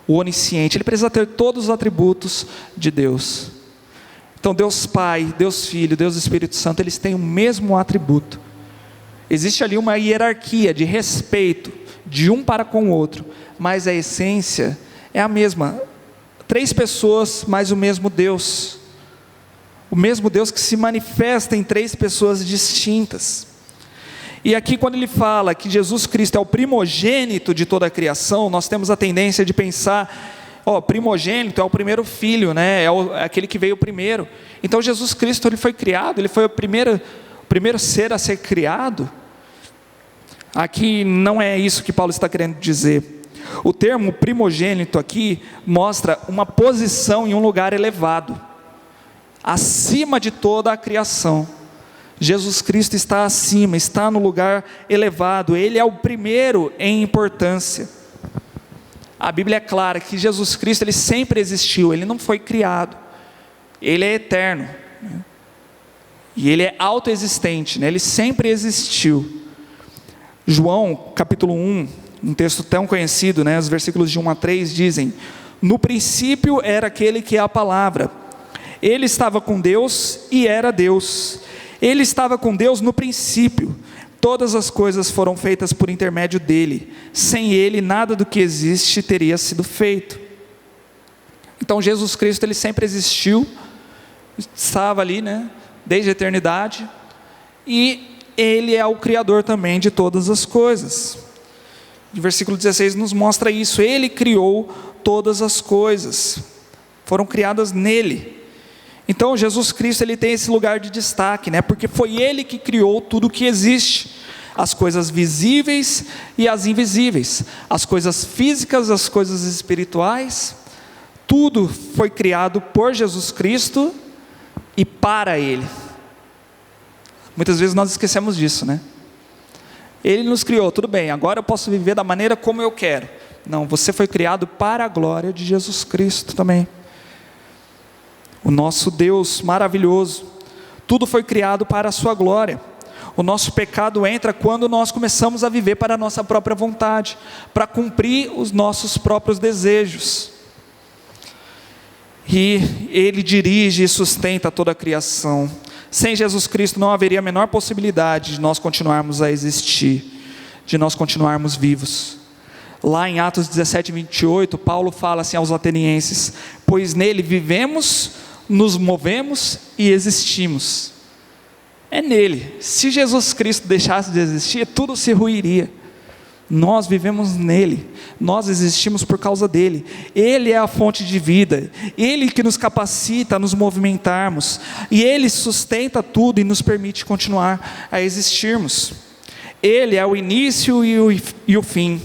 o Onisciente. Ele precisa ter todos os atributos de Deus. Então Deus Pai, Deus Filho, Deus Espírito Santo, eles têm o mesmo atributo. Existe ali uma hierarquia de respeito de um para com o outro, mas a essência é a mesma. 3 pessoas, mas o mesmo Deus. O mesmo Deus que se manifesta em 3 pessoas distintas. E aqui, quando ele fala que Jesus Cristo é o primogênito de toda a criação, nós temos a tendência de pensar, primogênito é o primeiro filho, né? É aquele que veio primeiro. Então Jesus Cristo, Ele foi criado, Ele foi o primeiro ser a ser criado. Aqui não é isso que Paulo está querendo dizer. O termo primogênito aqui mostra uma posição em um lugar elevado, acima de toda a criação. Jesus Cristo está acima, está no lugar elevado, Ele é o primeiro em importância. A Bíblia é clara que Jesus Cristo, Ele sempre existiu, Ele não foi criado, Ele é eterno, né? E Ele é autoexistente, né? Ele sempre existiu. João capítulo 1, um texto tão conhecido, né? Os versículos de 1 a 3 dizem: no princípio era aquele que é a palavra, Ele estava com Deus e era Deus. Ele estava com Deus no princípio. Todas as coisas foram feitas por intermédio dele. Sem ele, nada do que existe teria sido feito. Então Jesus Cristo, ele sempre existiu, estava ali, né, desde a eternidade, e ele é o Criador também de todas as coisas. O versículo 16 nos mostra isso, ele criou todas as coisas, foram criadas nele. Então Jesus Cristo, ele tem esse lugar de destaque, né, porque foi ele que criou tudo o que existe, as coisas visíveis e as invisíveis, as coisas físicas, as coisas espirituais, tudo foi criado por Jesus Cristo e para ele. Muitas vezes nós esquecemos disso, né? Ele nos criou, tudo bem, agora eu posso viver da maneira como eu quero. Não, você foi criado para a glória de Jesus Cristo também. O nosso Deus maravilhoso, tudo foi criado para a sua glória. O nosso pecado entra quando nós começamos a viver para a nossa própria vontade, para cumprir os nossos próprios desejos. E ele dirige e sustenta toda a criação. Sem Jesus Cristo não haveria a menor possibilidade de nós continuarmos a existir, de nós continuarmos vivos. Lá em Atos 17, 28, Paulo fala assim aos atenienses: pois nele vivemos, nos movemos e existimos. É nele. Se Jesus Cristo deixasse de existir, tudo se ruiria. Nós vivemos nele, nós existimos por causa dele. Ele é a fonte de vida, ele que nos capacita a nos movimentarmos, e ele sustenta tudo e nos permite continuar a existirmos. Ele é o início e o fim.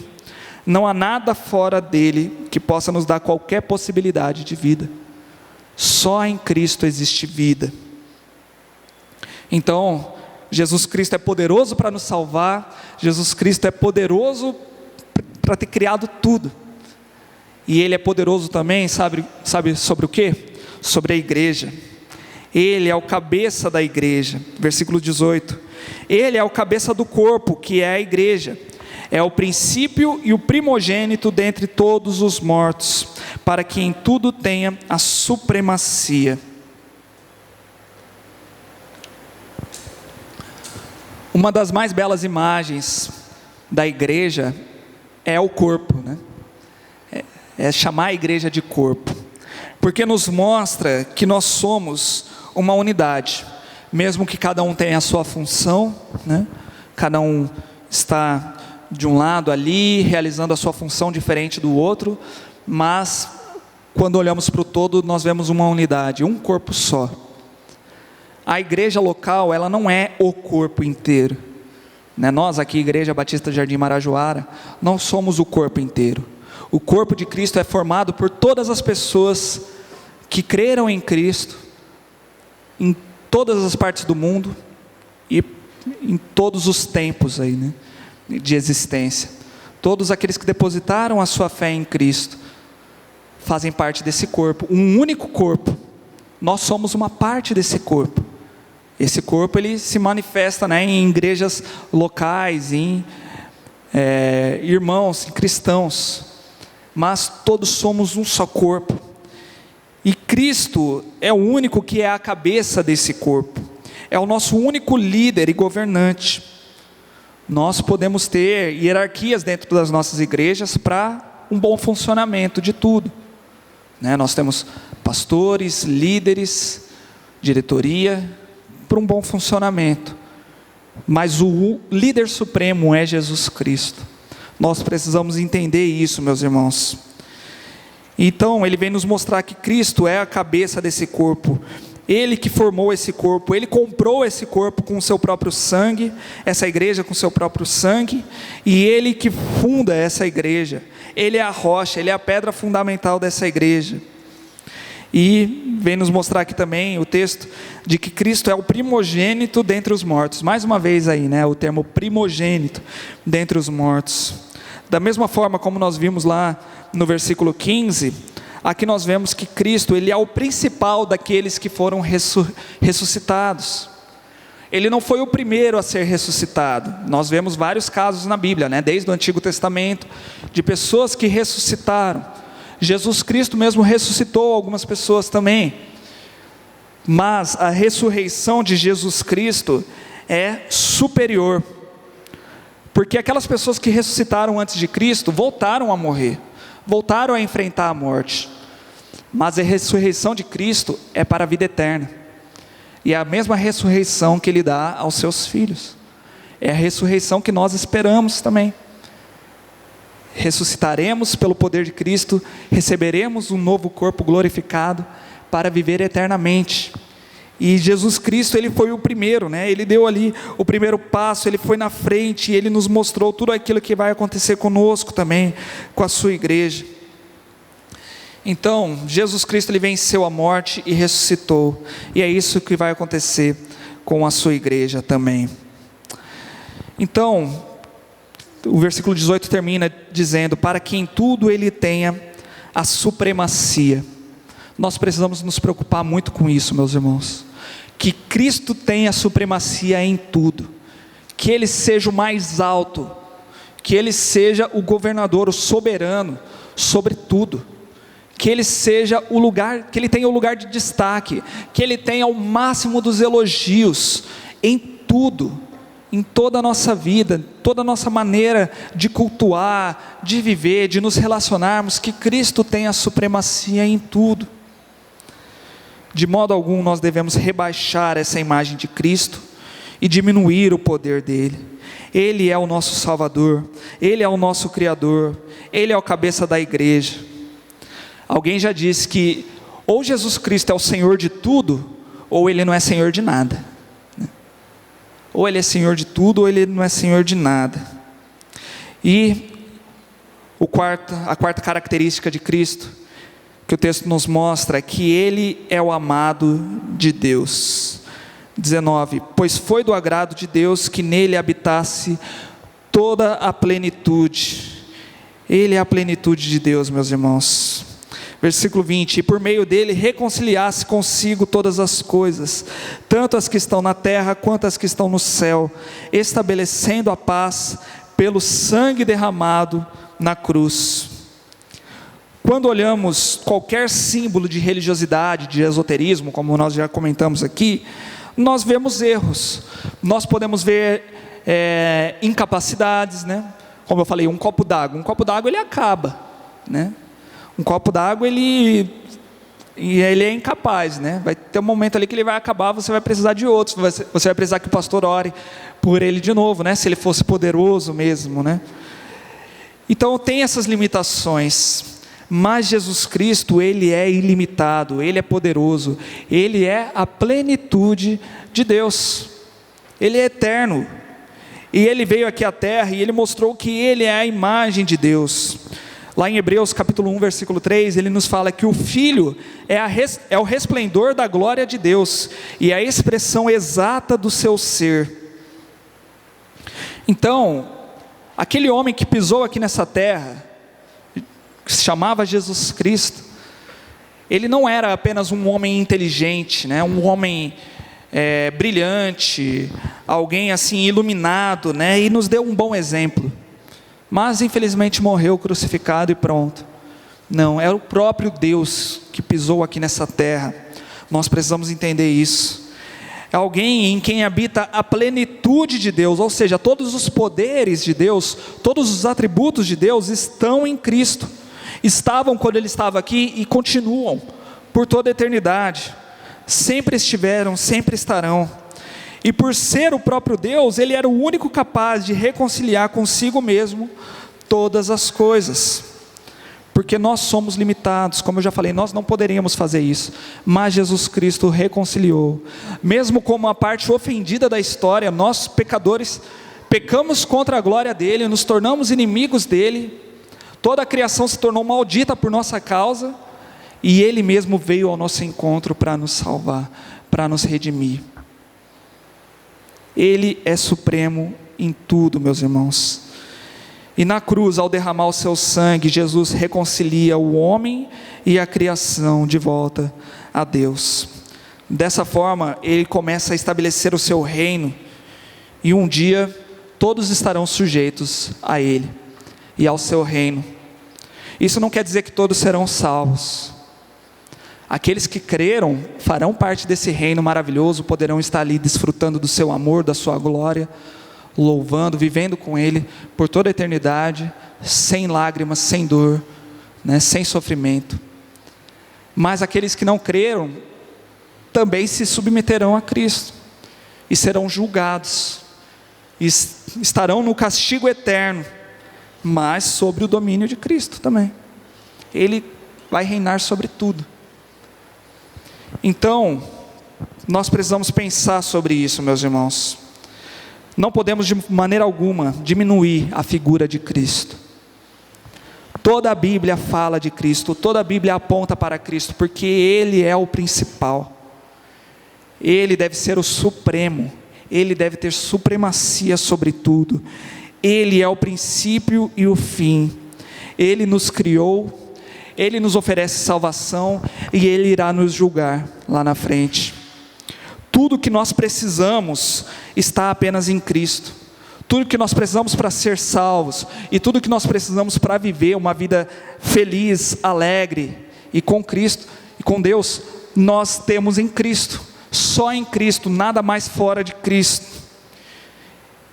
Não há nada fora dele que possa nos dar qualquer possibilidade de vida. Só em Cristo existe vida. Então, Jesus Cristo é poderoso para nos salvar, Jesus Cristo é poderoso para ter criado tudo, e Ele é poderoso também, sabe sobre o quê? Sobre a igreja. Ele é o cabeça da igreja, versículo 18, Ele é o cabeça do corpo, que é a igreja, é o princípio e o primogênito dentre todos os mortos, para que em tudo tenha a supremacia. Uma das mais belas imagens da igreja é o corpo, né? É chamar a igreja de corpo, porque nos mostra que nós somos uma unidade, mesmo que cada um tenha a sua função, né? Cada um está de um lado ali, realizando a sua função diferente do outro, mas quando olhamos para o todo, nós vemos uma unidade, um corpo só. A igreja local, ela não é o corpo inteiro, né? Nós aqui, Igreja Batista Jardim Marajoara, não somos o corpo inteiro. O corpo de Cristo é formado por todas as pessoas que creram em Cristo, em todas as partes do mundo, e em todos os tempos aí, né, de existência. Todos aqueles que depositaram a sua fé em Cristo, fazem parte desse corpo, um único corpo. Nós somos uma parte desse corpo. Esse corpo, ele se manifesta, né, em igrejas locais, em irmãos, em cristãos, mas todos somos um só corpo, e Cristo é o único que é a cabeça desse corpo, é o nosso único líder e governante. Nós podemos ter hierarquias dentro das nossas igrejas para um bom funcionamento de tudo, né? Nós temos pastores, líderes, diretoria, para um bom funcionamento, mas o líder supremo é Jesus Cristo. Nós precisamos entender isso, meus irmãos. Então ele vem nos mostrar que Cristo é a cabeça desse corpo, Ele que formou esse corpo, Ele comprou esse corpo com o seu próprio sangue, essa igreja com o seu próprio sangue, e Ele que funda essa igreja. Ele é a rocha, Ele é a pedra fundamental dessa igreja. E vem nos mostrar aqui também o texto de que Cristo é o primogênito dentre os mortos. Mais uma vez aí, né, o termo primogênito dentre os mortos. Da mesma forma como nós vimos lá no versículo 15, aqui nós vemos que Cristo, Ele é o principal daqueles que foram ressuscitados. Ele não foi o primeiro a ser ressuscitado. Nós vemos vários casos na Bíblia, né, desde o Antigo Testamento, de pessoas que ressuscitaram. Jesus Cristo mesmo ressuscitou algumas pessoas também, mas a ressurreição de Jesus Cristo é superior, porque aquelas pessoas que ressuscitaram antes de Cristo voltaram a morrer, voltaram a enfrentar a morte. Mas a ressurreição de Cristo é para a vida eterna. E é a mesma ressurreição que Ele dá aos seus filhos. É a ressurreição que nós esperamos também. Ressuscitaremos pelo poder de Cristo, receberemos um novo corpo glorificado para viver eternamente. E Jesus Cristo, Ele foi o primeiro, né? Ele deu ali o primeiro passo, Ele foi na frente, Ele nos mostrou tudo aquilo que vai acontecer conosco também, com a sua igreja. Então, Jesus Cristo, Ele venceu a morte e ressuscitou, e é isso que vai acontecer com a sua igreja também. Então, o versículo 18 termina dizendo: para que em tudo Ele tenha a supremacia. Nós precisamos nos preocupar muito com isso, meus irmãos, que Cristo tenha supremacia em tudo, que Ele seja o mais alto, que Ele seja o governador, o soberano sobre tudo, que Ele seja o lugar, que Ele tenha o lugar de destaque, que Ele tenha o máximo dos elogios em tudo, em toda a nossa vida, toda a nossa maneira de cultuar, de viver, de nos relacionarmos, que Cristo tenha a supremacia em tudo. De modo algum nós devemos rebaixar essa imagem de Cristo e diminuir o poder dele. Ele é o nosso Salvador, Ele é o nosso Criador, Ele é o cabeça da igreja. Alguém já disse que ou Jesus Cristo é o Senhor de tudo, ou Ele não é Senhor de nada. Ou Ele é Senhor de tudo, ou Ele não é Senhor de nada. E a quarta característica de Cristo, que o texto nos mostra, é que Ele é o amado de Deus. 19, pois foi do agrado de Deus que nele habitasse toda a plenitude. Ele é a plenitude de Deus, meus irmãos. Versículo 20, e por meio dele reconciliasse consigo todas as coisas, tanto as que estão na terra, quanto as que estão no céu, estabelecendo a paz pelo sangue derramado na cruz. Quando olhamos qualquer símbolo de religiosidade, de esoterismo, como nós já comentamos aqui, nós vemos erros. Nós podemos ver incapacidades, né? Como eu falei, um copo d'água ele acaba, né? Um copo d'água ele é incapaz, né? Vai ter um momento ali que ele vai acabar, você vai precisar de outros, você vai precisar que o pastor ore por ele de novo, né? Se ele fosse poderoso mesmo, né? Então tem essas limitações. Mas Jesus Cristo, Ele é ilimitado, Ele é poderoso, Ele é a plenitude de Deus, Ele é eterno, e Ele veio aqui à terra, e Ele mostrou que Ele é a imagem de Deus. Lá em Hebreus capítulo 1, versículo 3, Ele nos fala que o Filho é o resplendor da glória de Deus, e a expressão exata do seu ser. Então, aquele homem que pisou aqui nessa terra, que se chamava Jesus Cristo, ele não era apenas um homem inteligente, né? Um homem brilhante, alguém assim iluminado, né? E nos deu um bom exemplo, mas infelizmente morreu crucificado e pronto. Não, era o próprio Deus que pisou aqui nessa terra. Nós precisamos entender isso. É alguém em quem habita a plenitude de Deus, ou seja, todos os poderes de Deus, todos os atributos de Deus estão em Cristo. Estavam quando Ele estava aqui e continuam por toda a eternidade. Sempre estiveram, sempre estarão. E por ser o próprio Deus, Ele era o único capaz de reconciliar consigo mesmo todas as coisas. Porque nós somos limitados, como eu já falei, nós não poderíamos fazer isso. Mas Jesus Cristo reconciliou. Mesmo como a parte ofendida da história, nós pecadores pecamos contra a glória dEle, nos tornamos inimigos dEle. Toda a criação se tornou maldita por nossa causa, e Ele mesmo veio ao nosso encontro para nos salvar, para nos redimir. Ele é supremo em tudo, meus irmãos. E na cruz, ao derramar o seu sangue, Jesus reconcilia o homem e a criação de volta a Deus. Dessa forma, Ele começa a estabelecer o seu reino, e um dia todos estarão sujeitos a Ele e ao seu reino. Isso não quer dizer que todos serão salvos. Aqueles que creram farão parte desse reino maravilhoso, poderão estar ali desfrutando do seu amor, da sua glória, louvando, vivendo com Ele por toda a eternidade, sem lágrimas, sem dor, né, sem sofrimento. Mas aqueles que não creram também se submeterão a Cristo e serão julgados, e estarão no castigo eterno, mas sobre o domínio de Cristo também. Ele vai reinar sobre tudo. Então, nós precisamos pensar sobre isso, meus irmãos. Não podemos de maneira alguma diminuir a figura de Cristo. Toda a Bíblia fala de Cristo, toda a Bíblia aponta para Cristo, porque Ele é o principal. Ele deve ser o supremo, Ele deve ter supremacia sobre tudo. Ele é o princípio e o fim. Ele nos criou, Ele nos oferece salvação e Ele irá nos julgar lá na frente. Tudo que nós precisamos está apenas em Cristo. Tudo que nós precisamos para ser salvos e tudo que nós precisamos para viver uma vida feliz, alegre e com Cristo e com Deus, nós temos em Cristo. Só em Cristo, nada mais fora de Cristo.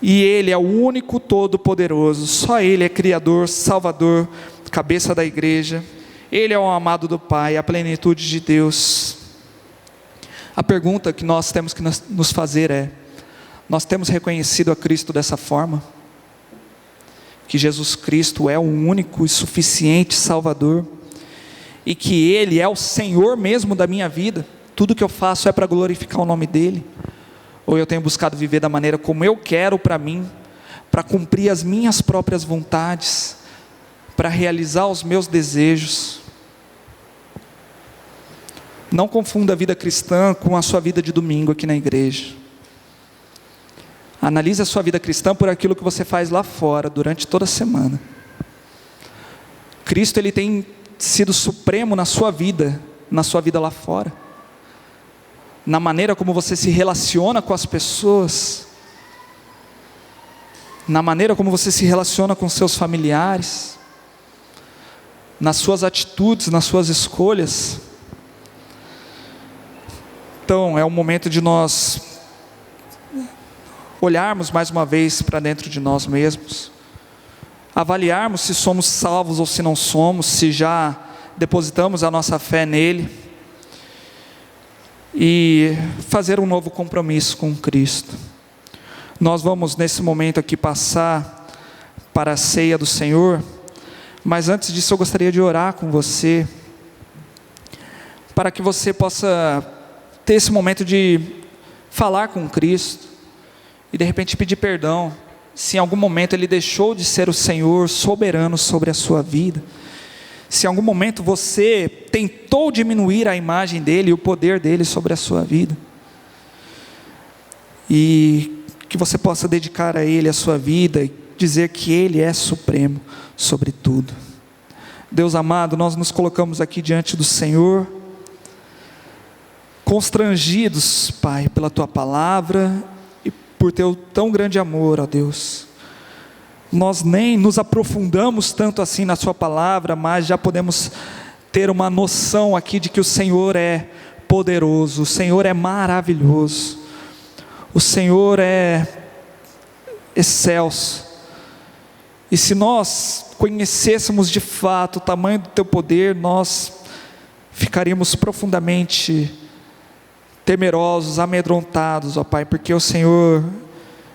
E Ele é o único todo-poderoso. Só Ele é Criador, Salvador, cabeça da igreja. Ele é o amado do Pai, a plenitude de Deus. A pergunta que nós temos que nos fazer é: nós temos reconhecido a Cristo dessa forma? Que Jesus Cristo é o único e suficiente Salvador, e que Ele é o Senhor mesmo da minha vida? Tudo que eu faço é para glorificar o nome dEle? Ou eu tenho buscado viver da maneira como eu quero para mim, para cumprir as minhas próprias vontades, para realizar os meus desejos? Não confunda a vida cristã com a sua vida de domingo aqui na igreja. Analise a sua vida cristã por aquilo que você faz lá fora, durante toda a semana. Cristo, Ele tem sido supremo na sua vida lá fora. Na maneira como você se relaciona com as pessoas, na maneira como você se relaciona com seus familiares, nas suas atitudes, nas suas escolhas. Então, é o momento de nós olharmos mais uma vez para dentro de nós mesmos, avaliarmos se somos salvos ou se não somos, se já depositamos a nossa fé nele, e fazer um novo compromisso com Cristo. Nós vamos nesse momento aqui passar para a ceia do Senhor, mas antes disso eu gostaria de orar com você, para que você possa ter esse momento de falar com Cristo, e de repente pedir perdão, se em algum momento Ele deixou de ser o Senhor soberano sobre a sua vida, se em algum momento você tentou diminuir a imagem dEle e o poder dEle sobre a sua vida, e que você possa dedicar a Ele a sua vida, e dizer que Ele é supremo sobre tudo. Deus amado, nós nos colocamos aqui diante do Senhor, constrangidos, Pai, pela Tua palavra, por Teu tão grande amor, ó Deus. Nós nem nos aprofundamos tanto assim na Sua palavra, mas já podemos ter uma noção aqui de que o Senhor é poderoso, o Senhor é maravilhoso, o Senhor é excelso. E se nós conhecêssemos de fato o tamanho do Teu poder, nós ficaríamos profundamente temerosos, amedrontados, ó Pai, porque o Senhor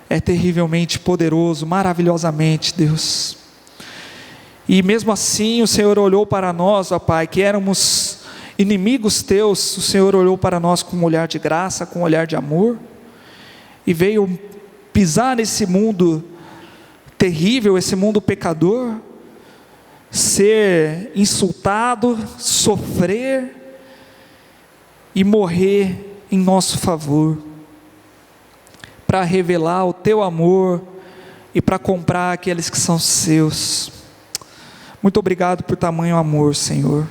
é terrivelmente poderoso, maravilhosamente, Deus. E mesmo assim o Senhor olhou para nós, ó Pai, que éramos inimigos Teus, o Senhor olhou para nós com um olhar de graça, com um olhar de amor, e veio pisar nesse mundo terrível, esse mundo pecador, ser insultado, sofrer e morrer em nosso favor, para revelar o Teu amor e para comprar aqueles que são Seus. Muito obrigado por tamanho amor, Senhor.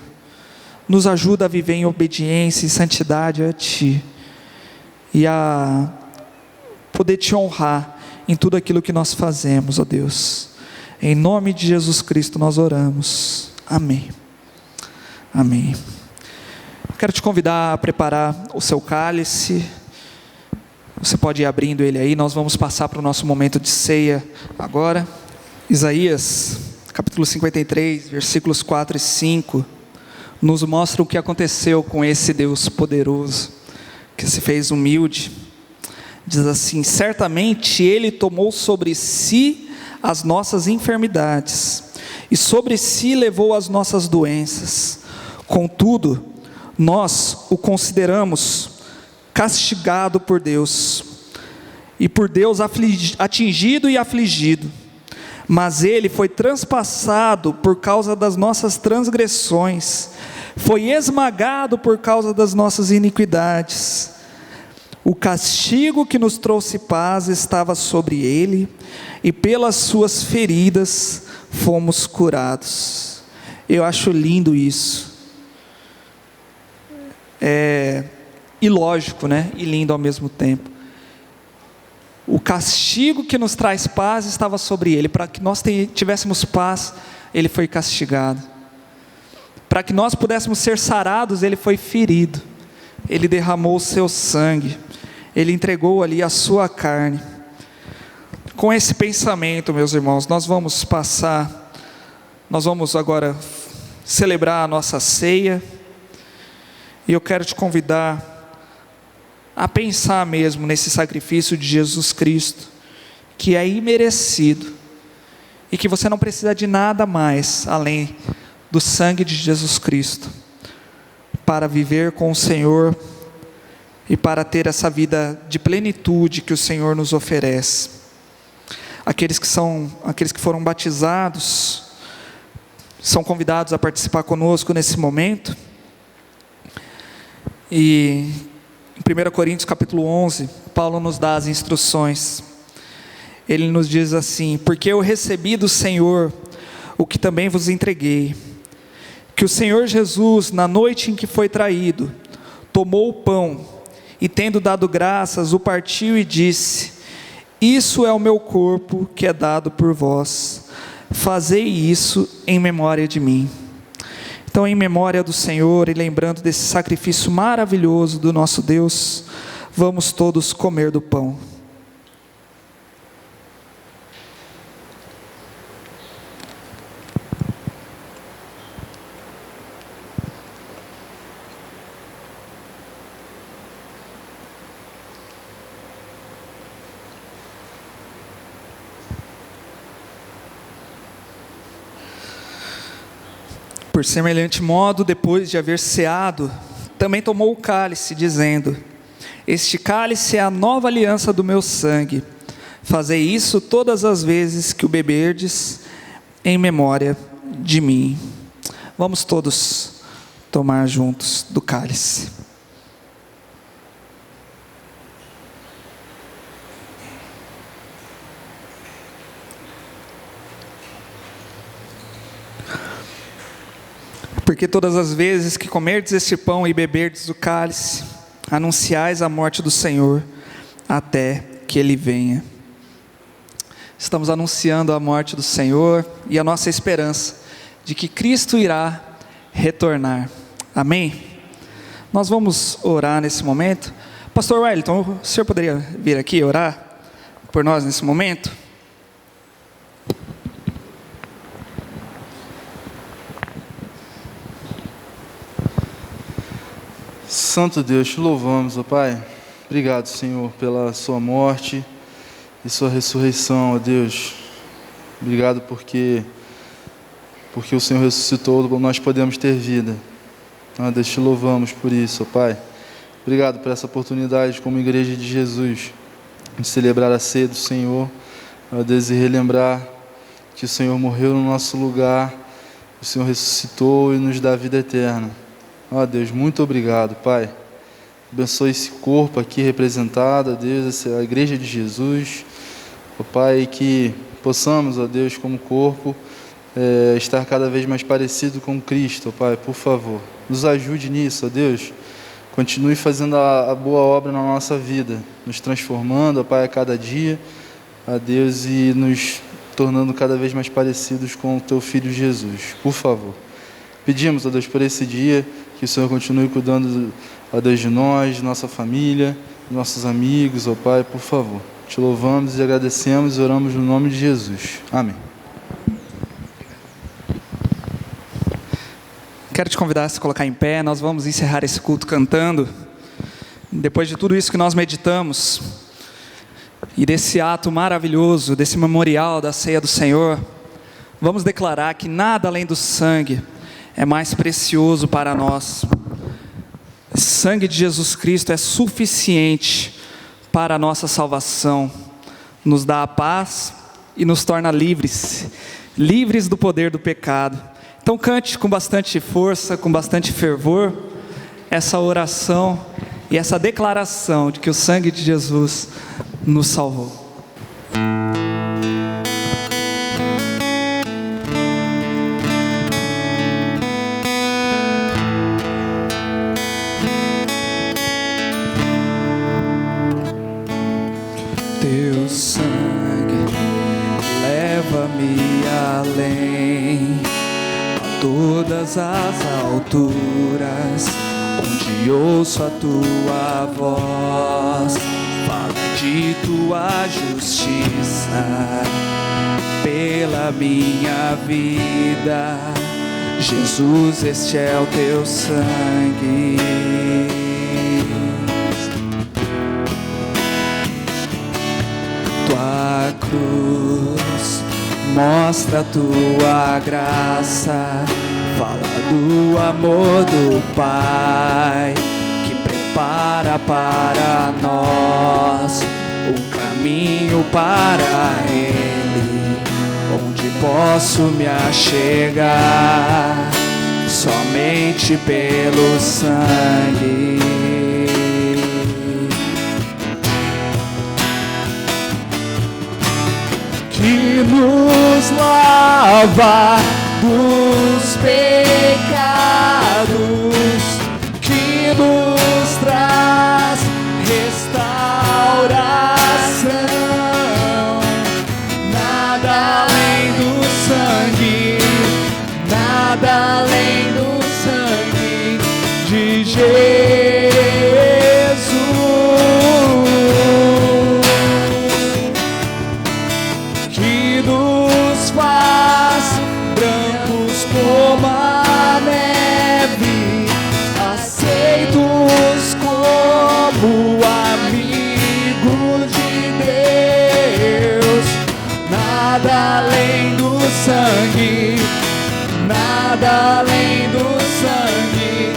Nos ajuda a viver em obediência e santidade a Ti, e a poder Te honrar em tudo aquilo que nós fazemos, ó Deus. Em nome de Jesus Cristo nós oramos. Amém. Amém. Quero te convidar a preparar o seu cálice. Você pode ir abrindo ele aí. Nós vamos passar para o nosso momento de ceia agora. Isaías, capítulo 53, versículos 4 e 5, nos mostra o que aconteceu com esse Deus poderoso, que se fez humilde. Diz assim: certamente Ele tomou sobre si as nossas enfermidades, e sobre si levou as nossas doenças. Contudo, nós o consideramos castigado por Deus, e por Deus atingido e afligido. Mas Ele foi transpassado por causa das nossas transgressões, foi esmagado por causa das nossas iniquidades. O castigo que nos trouxe paz estava sobre Ele, e pelas suas feridas fomos curados. Eu acho lindo isso. Ilógico, né? E lindo ao mesmo tempo. O castigo que nos traz paz estava sobre Ele. Para que nós tivéssemos paz, Ele foi castigado. Para que nós pudéssemos ser sarados, Ele foi ferido. Ele derramou o seu sangue. Ele entregou ali a sua carne. Com esse pensamento, meus irmãos, nós vamos agora celebrar a nossa ceia. E eu quero te convidar a pensar mesmo nesse sacrifício de Jesus Cristo, que é imerecido, e que você não precisa de nada mais, além do sangue de Jesus Cristo, para viver com o Senhor, e para ter essa vida de plenitude que o Senhor nos oferece. Aqueles que foram batizados, são convidados a participar conosco nesse momento. E em 1 Coríntios capítulo 11, Paulo nos dá as instruções. Ele nos diz assim: porque eu recebi do Senhor o que também vos entreguei, que o Senhor Jesus, na noite em que foi traído, tomou o pão, e tendo dado graças, o partiu e disse: isso é o meu corpo que é dado por vós, fazei isso em memória de mim. Então, em memória do Senhor e lembrando desse sacrifício maravilhoso do nosso Deus, vamos todos comer do pão. Por semelhante modo, depois de haver ceado, também tomou o cálice, dizendo: este cálice é a nova aliança do meu sangue. Fazei isso todas as vezes que o beberdes, em memória de mim. Vamos todos tomar juntos do cálice. Porque todas as vezes que comerdes este pão e beberdes o cálice, anunciais a morte do Senhor, até que Ele venha. Estamos anunciando a morte do Senhor e a nossa esperança de que Cristo irá retornar. Amém? Nós vamos orar nesse momento. Pastor Wellington, o senhor poderia vir aqui orar por nós nesse momento? Santo Deus, te louvamos, ó Pai. Obrigado, Senhor, pela sua morte e sua ressurreição, ó Deus. Obrigado porque o Senhor ressuscitou, nós podemos ter vida. Ó Deus, te louvamos por isso, ó Pai. Obrigado por essa oportunidade como igreja de Jesus, de celebrar a ceia do Senhor, ó Deus, e relembrar que o Senhor morreu no nosso lugar, o Senhor ressuscitou e nos dá a vida eterna. Ó Deus, muito obrigado, Pai. Abençoe esse corpo aqui representado, ó Deus, a igreja de Jesus. Ó Pai, que possamos, ó Deus, como corpo, estar cada vez mais parecido com Cristo, ó Pai, por favor. Nos ajude nisso, ó Deus. Continue fazendo a boa obra na nossa vida, nos transformando, ó Pai, a cada dia, ó Deus, e nos tornando cada vez mais parecidos com o Teu Filho Jesus, por favor. Pedimos, ó Deus, por esse dia, que o Senhor continue cuidando, ó Deus, de nós, de nossa família, de nossos amigos, ó Pai, por favor. Te louvamos e agradecemos e oramos no nome de Jesus. Amém. Quero te convidar a se colocar em pé. Nós vamos encerrar esse culto cantando. Depois de tudo isso que nós meditamos, e desse ato maravilhoso, desse memorial da ceia do Senhor, vamos declarar que nada além do sangue é mais precioso para nós. O sangue de Jesus Cristo é suficiente para a nossa salvação, nos dá a paz e nos torna livres do poder do pecado. Então cante com bastante força, com bastante fervor, essa oração e essa declaração de que o sangue de Jesus nos salvou. Teu sangue leva-me além, a todas as alturas, onde ouço a tua voz, fala de tua justiça pela minha vida. Jesus, este é o teu sangue. Tua cruz mostra a tua graça, fala do amor do Pai, que prepara para nós um caminho para Ele, onde posso me achegar somente pelo sangue. Que nos lava dos pecados, que nos traz restauração. Nada além do sangue, nada além do sangue de Jesus. Que nos faz brancos como a neve, aceitos como amigo de Deus. Nada além do sangue, nada além do sangue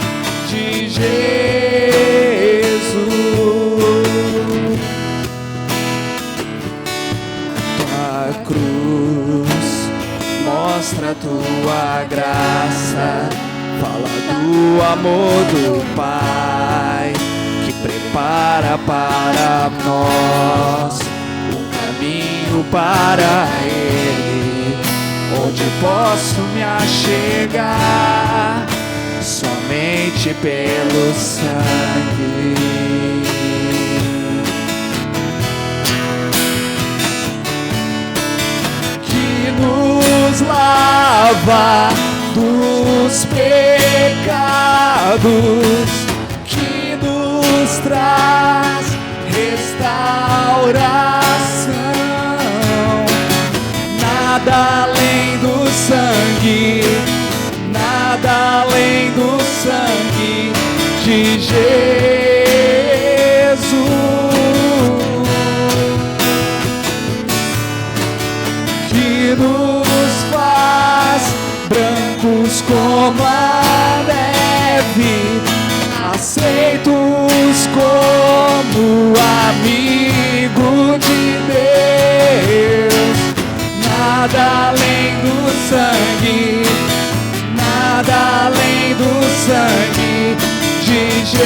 de Jesus. Tua cruz mostra a tua graça, fala do amor do Pai, que prepara para nós um caminho para Ele, onde posso me achegar somente pelo sangue. Que nos lava dos pecados, que nos traz restauração. Nada além do sangue, nada além do sangue de Jesus. Que nos faz brancos como a neve, aceitos como amigo de Deus. Nada além do sangue, nada além do sangue de Jesus.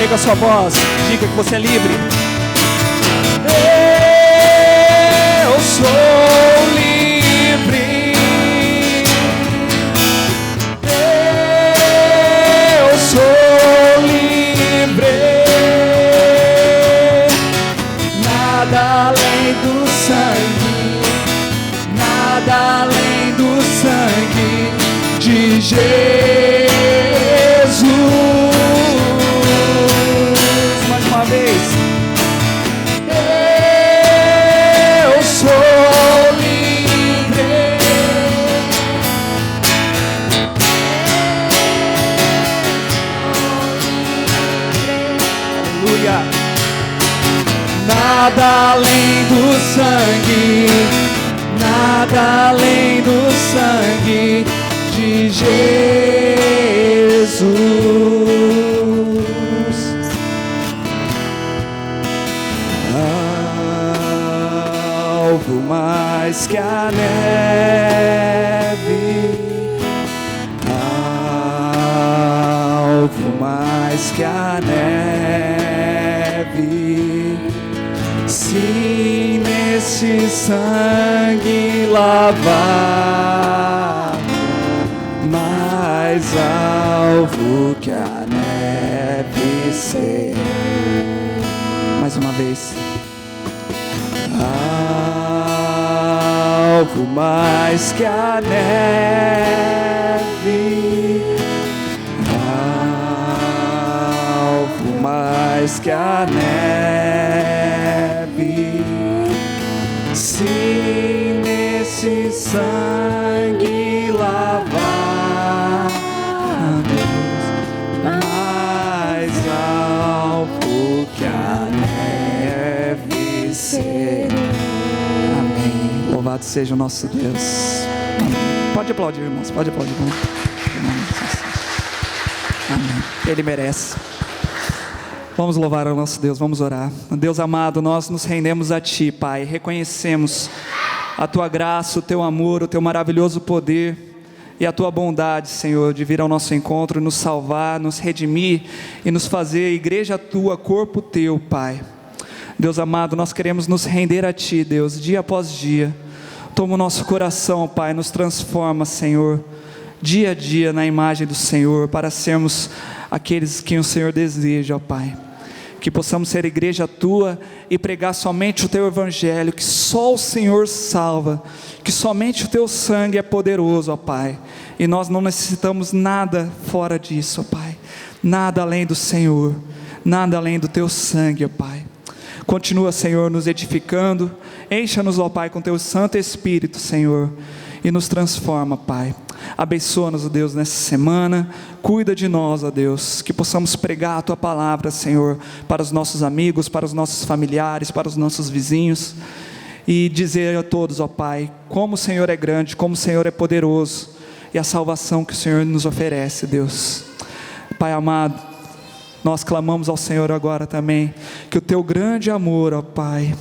Erga a sua voz, diga que você é livre. Eu sou livre. Eu sou livre. Nada além do sangue, nada além do sangue de Jesus. Mais uma vez. Eu sou livre. nada além do sangue, nada além do sangue de Jesus. Alvo mais que a neve, alvo mais que a neve, se nesse sangue lavar, mais alvo que a neve ser. Mais uma vez. Alvo mais que a neve, alvo mais que a neve, se nesse sangue lavar, mais alvo que a neve ser. Amém. Louvado seja o nosso Deus. Amém. Pode aplaudir, irmãos. Pode aplaudir. Amém. Ele merece. Vamos louvar ao nosso Deus, vamos orar. Deus amado, nós nos rendemos a Ti, Pai. Reconhecemos a Tua graça, o Teu amor, o Teu maravilhoso poder e a Tua bondade, Senhor, de vir ao nosso encontro, nos salvar, nos redimir e nos fazer igreja Tua, corpo Teu, Pai. Deus amado, nós queremos nos render a Ti, Deus, dia após dia. Toma o nosso coração, Pai, nos transforma, Senhor, dia a dia na imagem do Senhor, para sermos aqueles que o Senhor deseja, ó Pai. Que possamos ser igreja Tua e pregar somente o Teu Evangelho, que só o Senhor salva, que somente o Teu sangue é poderoso, ó Pai. E nós não necessitamos nada fora disso, ó Pai. Nada além do Senhor, nada além do Teu sangue, ó Pai. Continua, Senhor, nos edificando. Encha-nos, ó Pai, com Teu Santo Espírito, Senhor, e nos transforma, Pai. Abençoa-nos, ó Deus, nessa semana. Cuida de nós, ó Deus, que possamos pregar a Tua palavra, Senhor, para os nossos amigos, para os nossos familiares, para os nossos vizinhos, e dizer a todos, ó Pai, como o Senhor é grande, como o Senhor é poderoso, e a salvação que o Senhor nos oferece, Deus. Pai amado, nós clamamos ao Senhor agora também, que o Teu grande amor, ó Pai,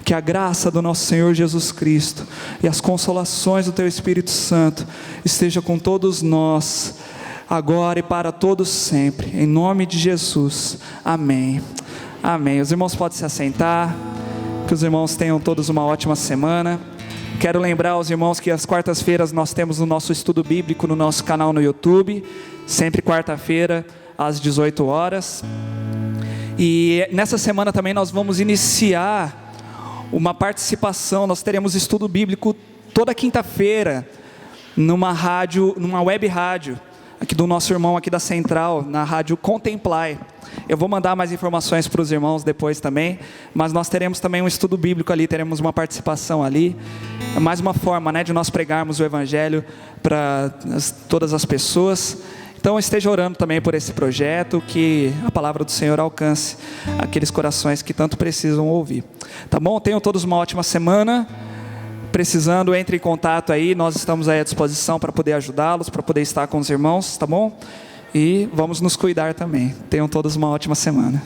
que a graça do nosso Senhor Jesus Cristo e as consolações do Teu Espírito Santo esteja com todos nós, agora e para todos sempre, em nome de Jesus, amém. Amém. Os irmãos podem se assentar, que os irmãos tenham todos uma ótima semana. Quero lembrar aos irmãos que às quartas-feiras nós temos o nosso estudo bíblico no nosso canal no YouTube, sempre quarta-feira às 18 horas, e nessa semana também nós vamos iniciar uma participação. Nós teremos estudo bíblico toda quinta-feira, numa web rádio, aqui do nosso irmão aqui da Central, na rádio Contemplai. Eu vou mandar mais informações para os irmãos depois também, mas nós teremos também um estudo bíblico ali, teremos uma participação ali. É mais uma forma, né, de nós pregarmos o Evangelho para todas as pessoas. Então esteja orando também por esse projeto, que a palavra do Senhor alcance aqueles corações que tanto precisam ouvir. Tá bom? Tenham todos uma ótima semana. Precisando, entre em contato aí, nós estamos aí à disposição para poder ajudá-los, para poder estar com os irmãos, tá bom? E vamos nos cuidar também. Tenham todos uma ótima semana.